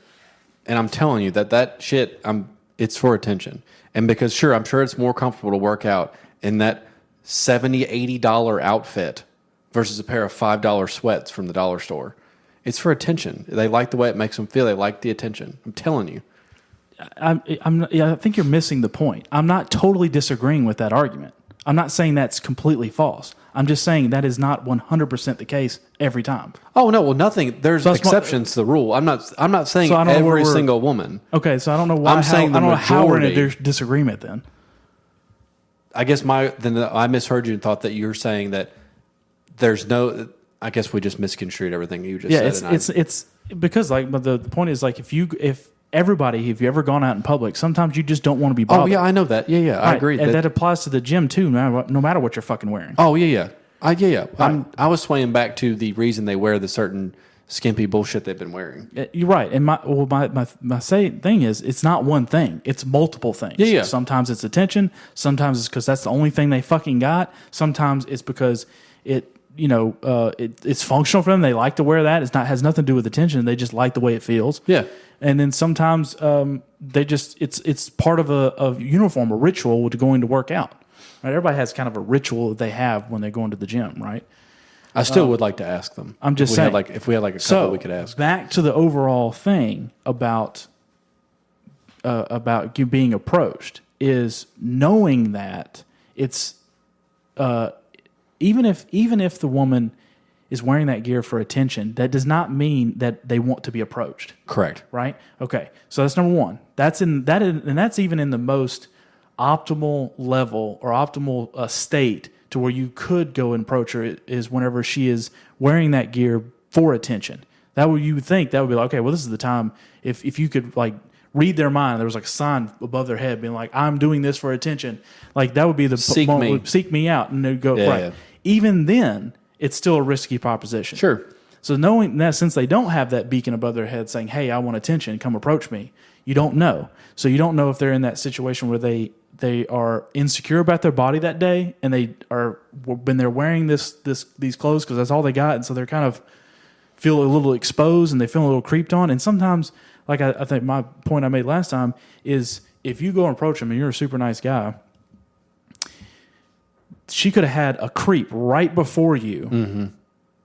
and I'm telling you that shit, it's for attention. And because sure, I'm sure it's more comfortable to work out in that $70, $80 outfit versus a pair of $5 sweats from the dollar store. It's for attention. They like the way it makes them feel. They like the attention. I'm telling you. I think you're missing the point. I'm not totally disagreeing with that argument. I'm not saying that's completely false. I'm just saying that is not 100% the case every time. Oh no, well nothing. There's exceptions to the rule. I'm not saying every single woman. Okay, so I don't know why. I don't know how we're in a disagreement then. I guess I misheard you and thought that you're saying that there's no. I guess we just misconstrued everything you just said. Yeah, it's because but the point is if you ever gone out in public, sometimes you just don't want to be bothered. Oh yeah, I know that. Yeah, right. I agree. And that applies to the gym too, no matter what you're fucking wearing. Oh yeah. Right. I was swaying back to the reason they wear the certain skimpy bullshit they've been wearing. You're right. And my thing is, it's not one thing. It's multiple things. Yeah. Sometimes it's attention. Sometimes it's because that's the only thing they fucking got. Sometimes it's because it's functional for them. They like to wear that. Has nothing to do with attention. They just like the way it feels. Yeah. And then sometimes it's part of a uniform, a ritual to going to work out. Right? Everybody has kind of a ritual that they have when they go into the gym, right? I still would like to ask them. I'm just saying. If we had a couple we could ask. Back to the overall thing about you being approached is knowing that it's even if the woman is wearing that gear for attention, that does not mean that they want to be approached. Correct. Right? Okay. So that's number one. And that's even in the most optimal level or optimal state to where you could go and approach her is whenever she is wearing that gear for attention. That would, you would think that would be like, okay, well, this is the time if you could read their mind. There was a sign above their head being like, I'm doing this for attention. That would be the moment, seek me out. And they'd go, right. Yeah. Even then, it's still a risky proposition. Sure. So knowing that, since they don't have that beacon above their head saying, hey, I want attention, come approach me, you don't know. So you don't know if they're in that situation where they are insecure about their body that day and when they're wearing these clothes because that's all they got, and so they're kind of feel a little exposed and they feel a little creeped on. And sometimes, I think my point I made last time is if you go and approach them and you're a super nice guy, she could have had a creep right before you,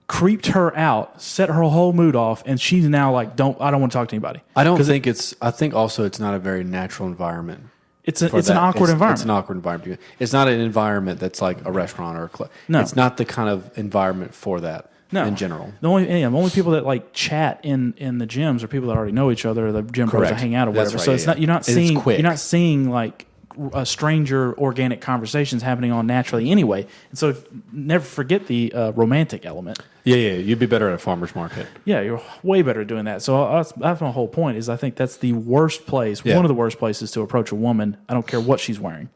creeped her out, set her whole mood off, and she's now I don't want to talk to anybody. I think also it's not a very natural environment. It's an awkward environment. It's an awkward environment. It's not an environment that's like a restaurant or a club. No. It's not the kind of environment for that in general. The only people that chat in the gyms are people that already know each other, or the gym bros that hang out or whatever. Right, so it's not you're not seeing stranger organic conversations happening on naturally anyway. And so never forget the romantic element. Yeah, you'd be better at a farmer's market. Yeah, you're way better at doing that. So that's my whole point is I think that's the worst place, one of the worst places to approach a woman. I don't care what she's wearing.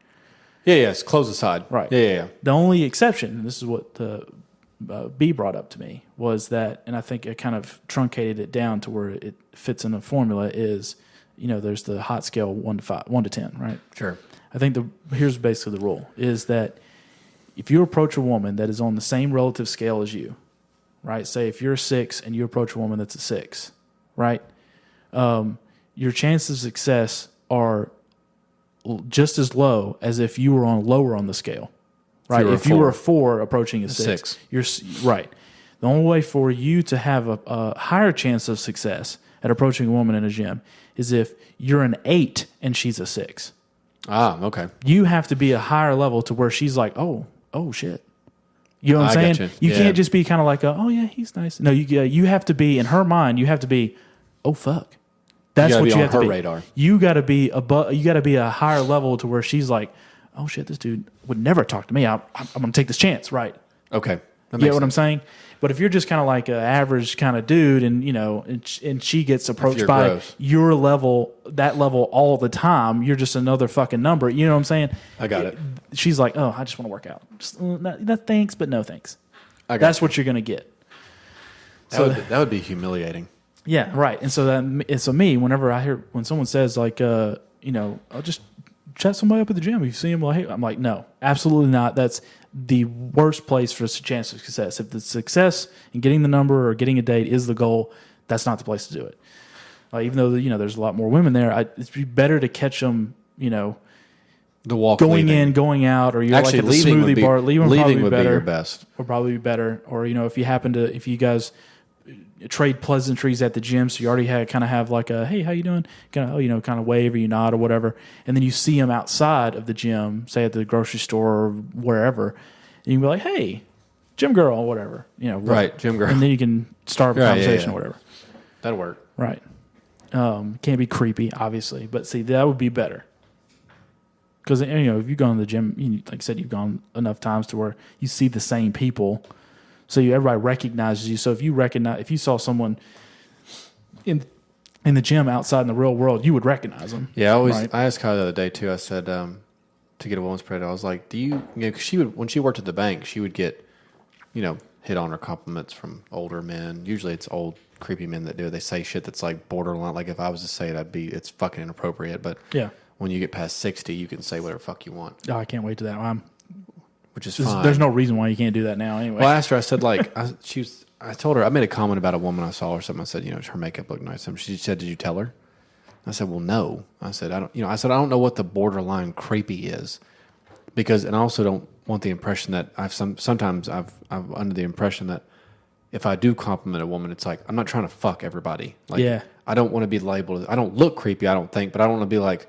Yeah, it's clothes aside. Right. Yeah. The only exception, and this is what the B brought up to me, was that, and I think I kind of truncated it down to where it fits in the formula is, there's the hot scale 1 to 10, right? Sure. I think here's basically the rule is that if you approach a woman that is on the same relative scale as you, right? Say if you're a 6 and you approach a woman that's a 6, right? Your chances of success are just as low as if you were lower on the scale, right? If you were a 4 approaching a 6, you're right. The only way for you to have a higher chance of success at approaching a woman in a gym is if you're an 8 and she's a 6. Ah, okay. You have to be a higher level to where she's like, oh shit. You know what I'm saying? You can't just be kind of like, oh yeah, he's nice. No, you have to be in her mind. You have to be, oh fuck. That's what you have to be. Radar. You got to be above. You got to be a higher level to where she's like, oh shit, this dude would never talk to me. I'm gonna take this chance, right? Okay. You get what I'm saying? But if you're just kind of like an average kind of dude, and and she gets approached by your level, that level all the time, you're just another fucking number. You know what I'm saying? I got it. She's like, oh, I just want to work out. Just, thanks, but no thanks. That's what you're gonna get. That would be humiliating. Yeah, right. And so me, whenever I hear when someone says like, I'll just chat somebody up at the gym. If you see them, like, hey, I'm like, no, absolutely not. That's the worst place for a chance of success. If the success in getting the number or getting a date is the goal, that's not the place to do it. Even though there's a lot more women there, it's better to catch them. The walk going leaving. in, going out, or you're Actually, like at the smoothie bar. Leaving would be your best. Would probably be better. Or if you guys trade pleasantries at the gym, so you already have like a hey, how you doing? Kind of wave or you nod or whatever, and then you see them outside of the gym, say at the grocery store or wherever, and you can be like, hey, gym girl, or whatever, right, gym girl, and then you can start a conversation or whatever. That'll work, right? Can't be creepy, obviously, but see that would be better because if you go to the gym, like I said, you've gone enough times to where you see the same people. So everybody recognizes you. So if you saw someone in the gym outside in the real world, you would recognize them. Yeah, I asked Kyle the other day too. I said to get a woman's spread, I was like, because she would, when she worked at the bank, she would get, hit on or compliments from older men. Usually it's old creepy men that do it. They say shit that's like borderline. Like if I was to say it, it's fucking inappropriate. But yeah, when you get past 60, you can say whatever fuck you want. Oh, I can't wait to that. Which is fine. There's no reason why you can't do that now anyway. Well, I asked her, I said, I told her, I made a comment about a woman I saw or something. I said, her makeup looked nice. She said, did you tell her? I said, well, no. I said, I don't know what the borderline creepy is and I also don't want the impression that sometimes I'm under the impression that if I do compliment a woman, it's like, I'm not trying to fuck everybody. Like, yeah. I don't want to be labeled. I don't look creepy, I don't think, but I don't want to be like,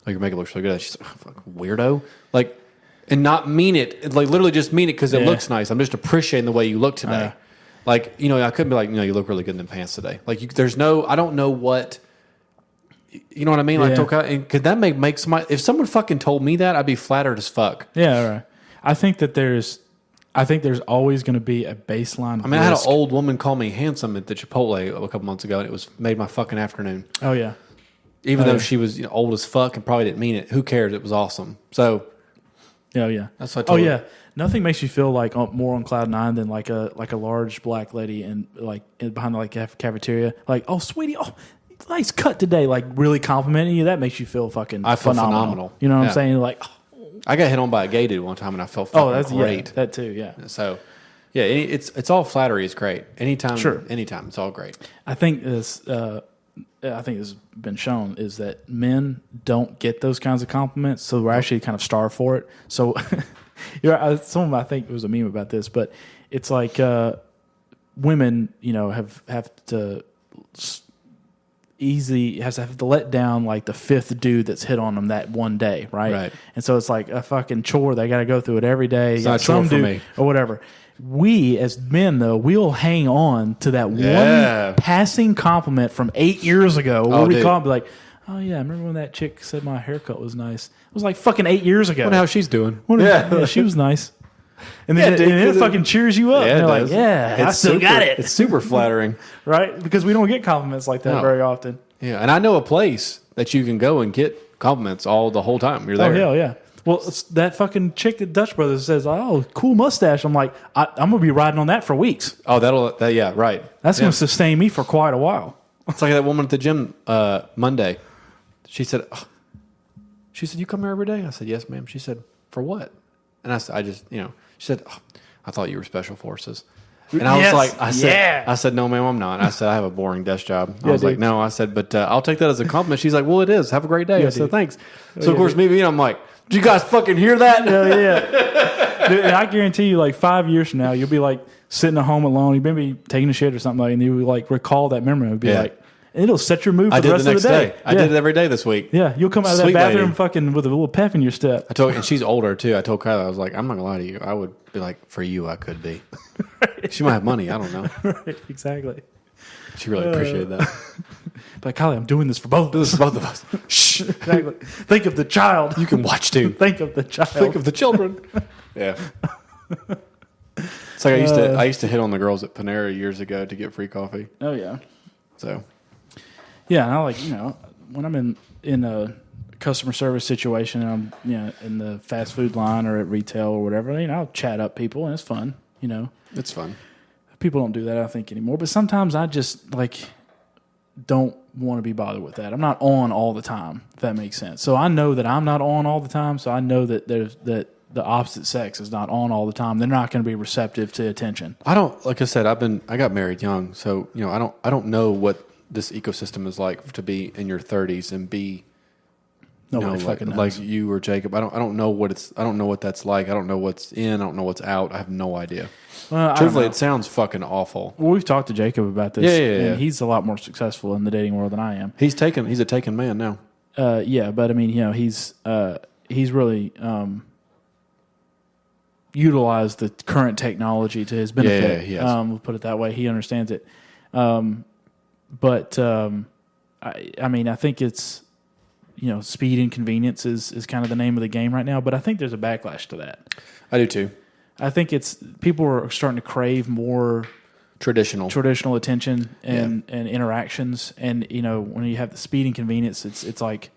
oh, your makeup looks really good. She's like, oh, fuck, weirdo. Like, and not mean it, like literally just mean it because it looks nice. I'm just appreciating the way you look today. I couldn't be like, you look really good in them pants today. Like, I don't know what, you know what I mean? Like, could that make somebody, if someone fucking told me that, I'd be flattered as fuck. Yeah, right. I think there's always going to be a baseline. I had an old woman call me handsome at the Chipotle a couple months ago, and it made my fucking afternoon. Oh, yeah. Even though she was old as fuck and probably didn't mean it. Who cares? It was awesome. So, oh yeah, that's what I told her. Nothing makes you feel like more on cloud nine than like a large black lady behind the cafeteria, like, oh sweetie, oh nice cut today, like really complimenting you. That makes you feel fucking. I feel phenomenal. You know what I'm saying? Like, I got hit on by a gay dude one time and I felt fucking great. Yeah, that too. Yeah. So, yeah, it's all flattery is great. Anytime, it's all great. I think this has been shown is that men don't get those kinds of compliments, so we're actually kind of starved for it. So, I think it was a meme about this, but it's like women, have to let down like the fifth dude that's hit on them that one day, right? Right. And so it's like a fucking chore. They got to go through it every day. It's not a chore for me or whatever. We as men, though, we'll hang on to that one passing compliment from 8 years ago. We call it, be like, oh, yeah, I remember when that chick said my haircut was nice. It was like fucking 8 years ago. I wonder how she's doing. Yeah, she was nice. And then it fucking cheers you up. Yeah, and you're like, yeah, I still got it. It's super flattering. Right? Because we don't get compliments like that very often. Yeah, and I know a place that you can go and get compliments the whole time you're there. Oh, hell yeah. Well, it's that fucking chick that Dutch Brothers says, oh, cool mustache. I'm like, I'm going to be riding on that for weeks. Oh, yeah, right. That's going to sustain me for quite a while. It's like that woman at the gym Monday. She said, you come here every day? I said, yes, ma'am. She said, for what? And I said, she said, I thought you were special forces. And I was like, I said, no, ma'am, I'm not. I said, I have a boring desk job. I was like, no. I said, but I'll take that as a compliment. She's like, well, it is. Have a great day. I said, thanks. So, of course, me, I'm like, did you guys fucking hear that? Yeah. Dude, and I guarantee you, like 5 years from now, you'll be like sitting at home alone. You'll be taking a shit or something, and you like recall that memory. It'll be like, and it'll set your mood for the rest of the day. I did it every day this week. Yeah, you'll come out of that bathroom fucking with a little pep in your step. And she's older too. I told Kyla, I was like, I'm not gonna lie to you. I would be like, for you, I could be. She might have money. I don't know. Right, exactly. She really appreciated that. But Kylie, I'm doing this for both of us. Shh. Exactly. Think of the child. You can watch too. Think of the child. Think of the children. Yeah. It's like I used to hit on the girls at Panera years ago to get free coffee. Oh yeah. So. Yeah, and I like when I'm in a customer service situation, and I'm in the fast food line or at retail or whatever. I'll chat up people and it's fun. It's fun. People don't do that, I think, anymore. But sometimes I just like don't want to be bothered with that. I'm not on all the time, if that makes sense. So I know that I'm not on all the time, so I know that that the opposite sex is not on all the time. They're not going to be receptive to attention. I don't, like I said, I got married young, so I don't know what this ecosystem is like to be in your 30s and be Nobody fucking knows. like you or Jacob. I don't know what that's like. I don't know what's in. I don't know what's out. I have no idea. Well, Truthfully, it sounds fucking awful. Well, we've talked to Jacob about this. Yeah. And he's a lot more successful in the dating world than I am. He's a taken man now. Yeah, but I mean, he's really utilized the current technology to his benefit. Yeah, he has. We'll put it that way. He understands it. But I mean, I think it's, speed and convenience is kind of the name of the game right now. But I think there's a backlash to that. I do too. I think people are starting to crave more traditional attention and interactions. And, when you have the speed and convenience, it's like,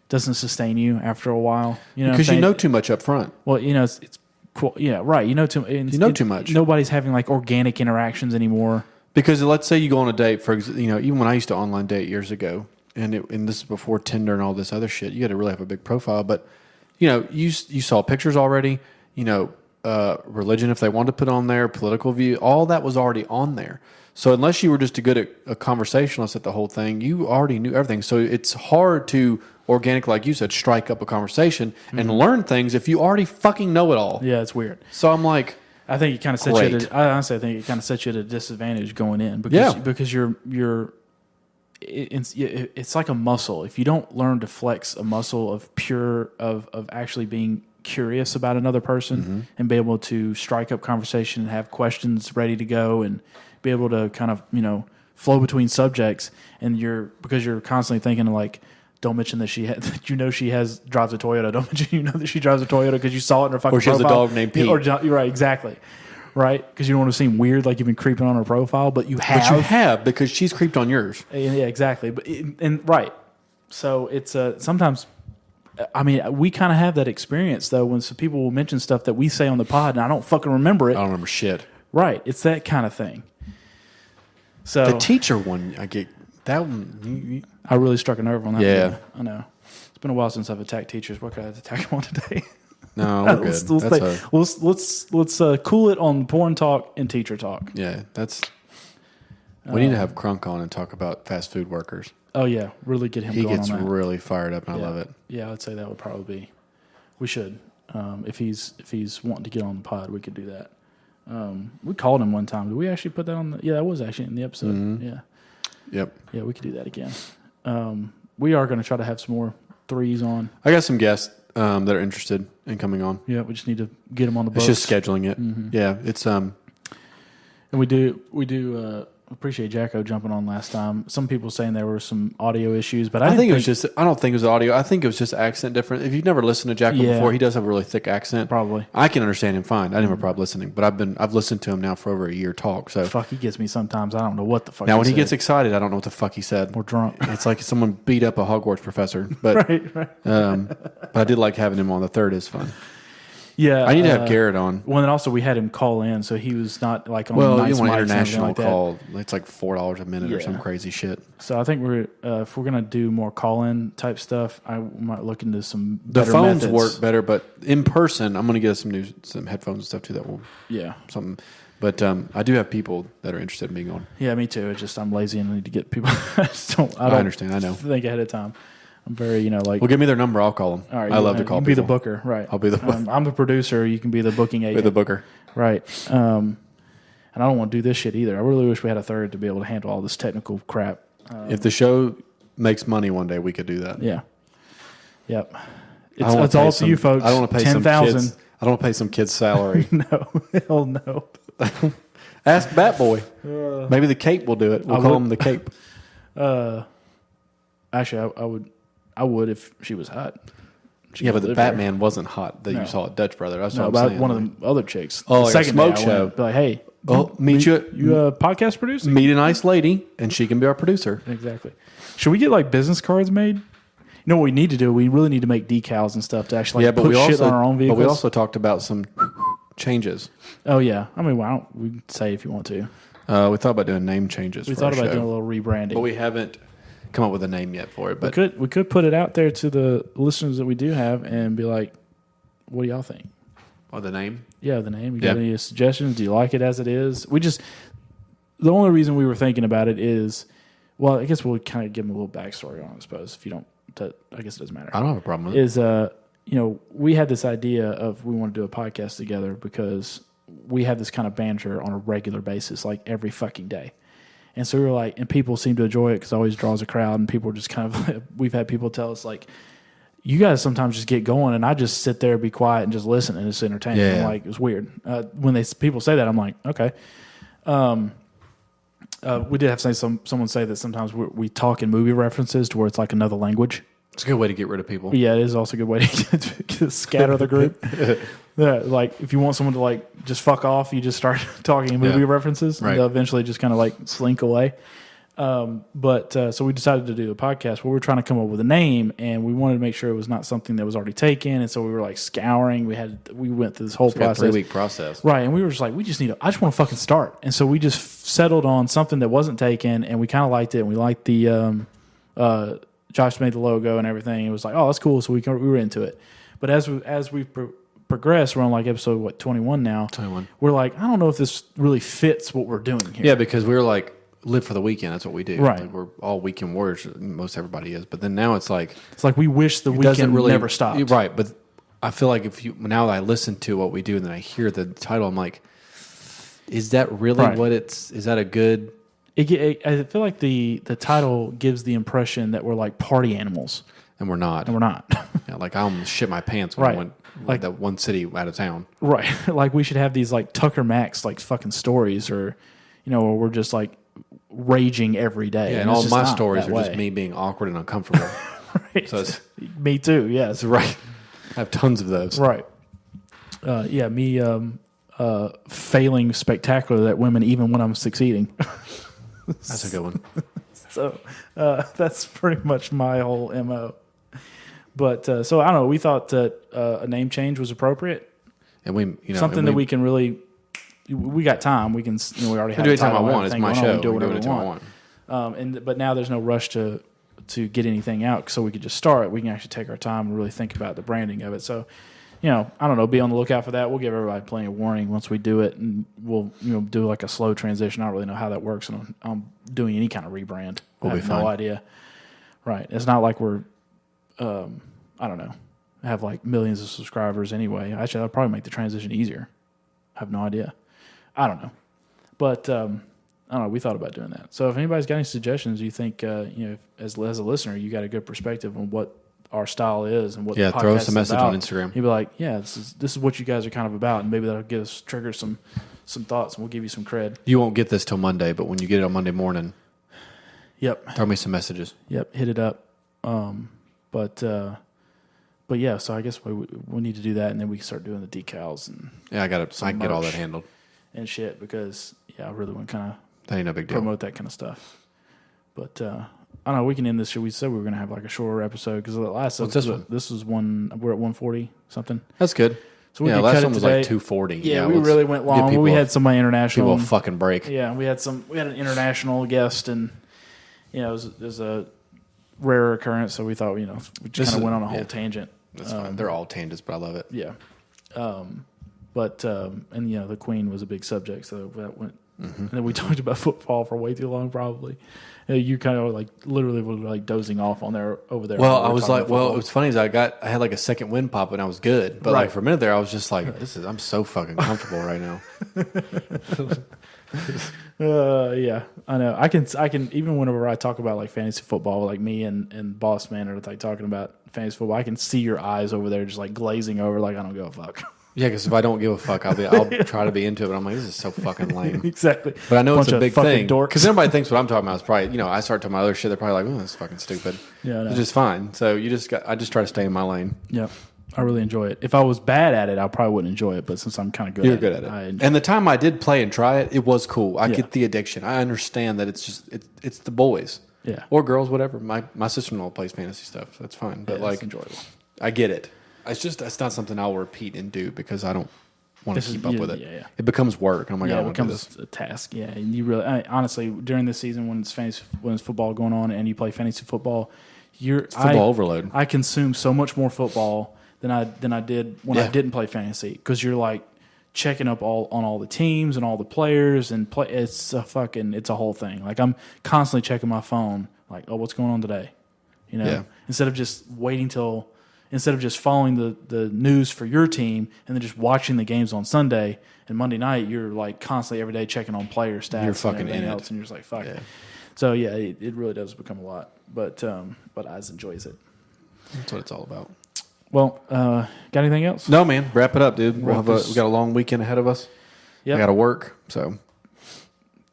doesn't sustain you after a while. Because you know too much up front. Well, it's cool. Yeah, right. You know too much. Nobody's having like organic interactions anymore. Because let's say you go on a date, for even when I used to online date years ago, and this is before Tinder and all this other shit, you got to really have a big profile. But, you saw pictures already, religion, if they wanted to put on there, political view, all that was already on there. So unless you were just a good a conversationalist at the whole thing, you already knew everything. So it's hard to organic, like you said, strike up a conversation and learn things if you already fucking know it all. Yeah, it's weird. So I'm like, I think it kind of sets you at I honestly think it kind of sets you at a disadvantage going in because it's like a muscle. If you don't learn to flex a muscle of actually being curious about another person and be able to strike up conversation and have questions ready to go and be able to kind of flow between subjects, and because you're constantly thinking like, don't mention that she drives a Toyota. Don't mention that she drives a Toyota because you saw it in her fucking profile. Or she has a dog named Pete. Right, exactly. Right, because you don't want to seem weird like you've been creeping on her profile, but you have. But you have, because she's creeped on yours. Yeah, exactly. But right. So it's sometimes. I mean, we kind of have that experience though when some people will mention stuff that we say on the pod, and I don't fucking remember it. I don't remember shit. Right, it's that kind of thing. So the teacher one, I get that one. I really struck a nerve on that. Yeah, one. I know. It's been a while since I've attacked teachers. What could I attack them on today? No, we're good. Let's cool it on porn talk and teacher talk. Yeah, we need to have Crunk on and talk about fast food workers. Oh yeah, really get him. He going gets on that. really fired up, and I love it. Yeah, I'd say that would probably be. We should, if he's wanting to get on the pod, we could do that. We called him one time. Did we actually put that on? Yeah, that was actually in the episode. Mm-hmm. Yeah. Yep. Yeah, we could do that again. We are going to try to have some more threes on. I got some guests that are interested in coming on. Yeah, we just need to get them on the books. It's just scheduling it. Mm-hmm. Yeah, it's And we do appreciate Jacko jumping on last time. Some people saying there were some audio issues, but I don't think it was audio. I think it was just accent different. If you've never listened to Jacko before, he does have a really thick accent. Probably. I can understand him fine. I didn't have a problem listening, but I've listened to him now for over a year talk. So fuck, he gets me sometimes. I don't know what the fuck. Now when he gets excited, I don't know what the fuck he said. We're drunk. It's like someone beat up a Hogwarts professor. But right. But I did like having him on. The third is fun. Yeah, I need to have Garrett on. Well, and also we had him call in, so he was not like on. Well, nice you want mics international like call? It's like $4 a minute or some crazy shit. So I think if we're gonna do more call-in type stuff, I might look into some. The better phones methods. work better, but in person, I'm gonna get us some headphones and stuff too. That will something. But I do have people that are interested in being on. Yeah, me too. It's just I'm lazy and I need to get people. I understand. I know. Think ahead of time. I'm very, like. Well, give me their number. I'll call them. All right, I love to call people. You can be the booker, right? I'll be the booker. I'm the producer. You can be the booking agent. Be the booker. Right. And I don't want to do this shit either. I really wish we had a third to be able to handle all this technical crap. If the show makes money one day, we could do that. Yeah. Yep. It's all to you folks. I don't want to pay 10,000. I don't want to pay some kid's salary. No. Hell no. Ask Bat Boy. Maybe the Cape will do it. We'll call him the Cape. Actually, I would if she was hot. But the Batman wasn't hot that you saw at Dutch Brother. That's what I'm about saying. one of the other chicks. Oh, the like second a smoke day, show. Be like, hey, meet you. You a podcast producer? Meet a nice lady, and she can be our producer. Exactly. Should we get like business cards made? You know what we need to do? We really need to make decals and stuff to actually put shit on our own vehicles. But we also talked about some changes. Oh yeah. I mean, we can say if you want to. We thought about doing name changes. We for thought our about show, doing a little rebranding. but we haven't come up with a name yet for it. But we could put it out there to the listeners that we do have and be like, what do y'all think? the name. Yeah, the name. You Yeah. got any suggestions? Do you like it as it is? The only reason we were thinking about it is, well, I guess we'll kind of give them a little backstory on it, I suppose. If you don't, I guess it doesn't matter. I don't have a problem with it. Is, we had this idea of we want to do a podcast together because we have this kind of banter on a regular basis, like every fucking day. And so we were like, and people seem to enjoy it because it always draws a crowd, and people are just kind of, we've had people tell us like, you guys sometimes just get going, and I just sit there, be quiet, and just listen, and it's entertaining. Yeah. I'm like, it's weird. When people say that, I'm like, okay. We did have someone say that sometimes we talk in movie references to where it's like another language. It's a good way to get rid of people. Yeah, it is also a good way to scatter the group. Yeah, like if you want someone to like just fuck off, you just start talking in movie references, and Right. they'll eventually just kind of like slink away. So we decided to do a podcast where we were trying to come up with a name, and we wanted to make sure it was not something that was already taken. And so we were like scouring. We went through this whole It's like a process. 3-week process. Right, and we were just like, I just want to fucking start. And so we just settled on something that wasn't taken, and we kind of liked it. And we liked the Josh made the logo and everything. It was like, oh, that's cool. So we were into it. But as we progressed, we're on like episode 21 now. 21. We're like, I don't know if this really fits what we're doing here. Yeah, because we were like, live for the weekend. That's what we do. Right. Like, we're all weekend warriors. Most everybody is. But then now it's like, It's like we wish the it doesn't weekend really never stopped. Right. But I feel like now that I listen to what we do and then I hear the title, I'm like, is that really Right. what is that a good? I feel like the title gives the impression that we're like party animals, And we're not. and we're not. Yeah, like I almost shit my pants when Right. I went Like- that one city out of town. Right. Like we should have these like Tucker Max like fucking stories, or where we're just like raging every day. Yeah, and it's all just my not stories that are just way. me being awkward and uncomfortable. Right. So it's Me too. Yes. right. I have tons of those. Right. Me failing spectacularly at women even when I'm succeeding. That's a good one. So that's pretty much my whole MO. But so I don't know. We thought that a name change was appropriate. And we, Something that we can really. We got time. We can. We already have do a anytime I title and want. It's everything my going on. show. We do We whatever we anytime I want. But now there's no rush to get anything out, so we could just start. We can actually take our time and really think about the branding of it. So, I don't know. Be on the lookout for that. We'll give everybody plenty of warning once we do it, and we'll do like a slow transition. I don't really know how that works, and I'm doing any kind of rebrand. We'll I be have fine. no idea. Right. It's not like we're. I don't know. Have like millions of subscribers anyway. Actually, that'll probably make the transition easier. I have no idea. I don't know. But I don't know. We thought about doing that. So if anybody's got any suggestions, you think as a listener, you got a good perspective on what our style is and what the throw podcast us a is message about, on Instagram. You'd be like, yeah, this is what you guys are kind of about, and maybe that'll trigger some thoughts, and we'll give you some cred. You won't get this till Monday, but when you get it on Monday morning, Yep. throw me some messages. Yep. Hit it up. But yeah, so I guess we need to do that, and then we can start doing the decals and Yeah, I can get all that merch. handled. shit, because I really want to kind of That ain't no big deal. promote that kind of stuff. But I don't know. We can end this. We said we were going to have like a shorter episode because the last What's this one? This was one. We're at 140 something. That's good. So we Yeah, could last cut one it was today. like 240. Yeah, we let's really went give long. people We a- had somebody international. people a fucking break. Yeah, we had an international guest, and it was a rare occurrence. So we thought we This just kind is- of went on a whole yeah. tangent. That's fine. They're all tangents, but I love it. Yeah. And the Queen was a big subject, so that went. Mm-hmm. And then we talked about football for way too long, probably. You kind of like literally were like dozing off on there over there. Well, when we I were was talking like, about well, football. it was funny is I had like a second wind pop and I was good, but Right. like for a minute there, I was just like, I'm so fucking comfortable right now. Yeah, I know. I can even whenever I talk about like fantasy football, like me and Boss Man are like talking about fantasy football, I can see your eyes over there just like glazing over, like I don't give a fuck. Yeah, because if I don't give a fuck, I'll try to be into it. But I'm like, this is so fucking lame. Exactly. But I know Bunch it's a of big fucking thing dorks. because everybody thinks what I'm talking about is probably I start talking about other shit. They're probably like, oh, that's fucking stupid. Yeah, I know. Which is fine. So I just try to stay in my lane. Yeah, I really enjoy it. If I was bad at it, I probably wouldn't enjoy it. But since I'm kind of good, You're good at it. I And the time I did play and try it, it was cool. I Yeah. get the addiction. I understand that it's just it's the boys. Yeah. Or girls, whatever. My sister-in-law plays fantasy stuff. So that's fine. But it's like enjoyable. I get it. It's not something I'll repeat and do because I don't want to keep up with it. Yeah. It becomes work. I'm like, Yeah, I it don't want to do this. becomes a task. Yeah, and you really, honestly, during this season when it's football going on and you play fantasy football, Football overload. I consume so much more football than I did when I Yeah. didn't play fantasy because you're like checking up on all the teams and all the players and play. It's a whole thing. Like I'm constantly checking my phone. Like, oh, what's going on today? You know, Yeah. instead of just following the news for your team and then just watching the games on Sunday and Monday night, you're like constantly every day checking on player stats. You're fucking and everything in it. else, and you're just like, fuck. Yeah. So yeah, it really does become a lot, but Iz enjoys it. That's what it's all about. Well, got anything else? No, man. Wrap it up, dude. We Wrap this- got a long weekend ahead of us. Yep. I got to work. So,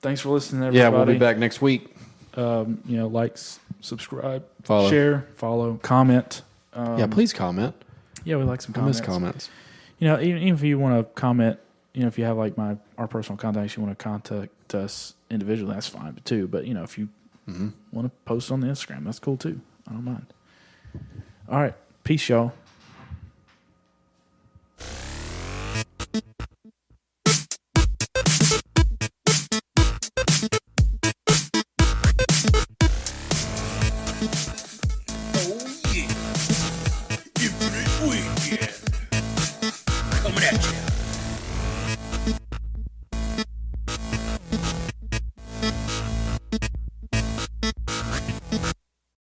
Thanks for listening, everybody. yeah, we'll be back next week. Like, subscribe, Follow. share, follow, comment. Yeah, please comment. Yeah, we like some I comments. miss comments. You know, even if you want to comment, you know, if you have like our personal contacts, you want to contact us individually, that's fine too. But you know, if you want to post on the Instagram, that's cool too. I don't mind. All right, peace, y'all. Oh yeah, every weekend.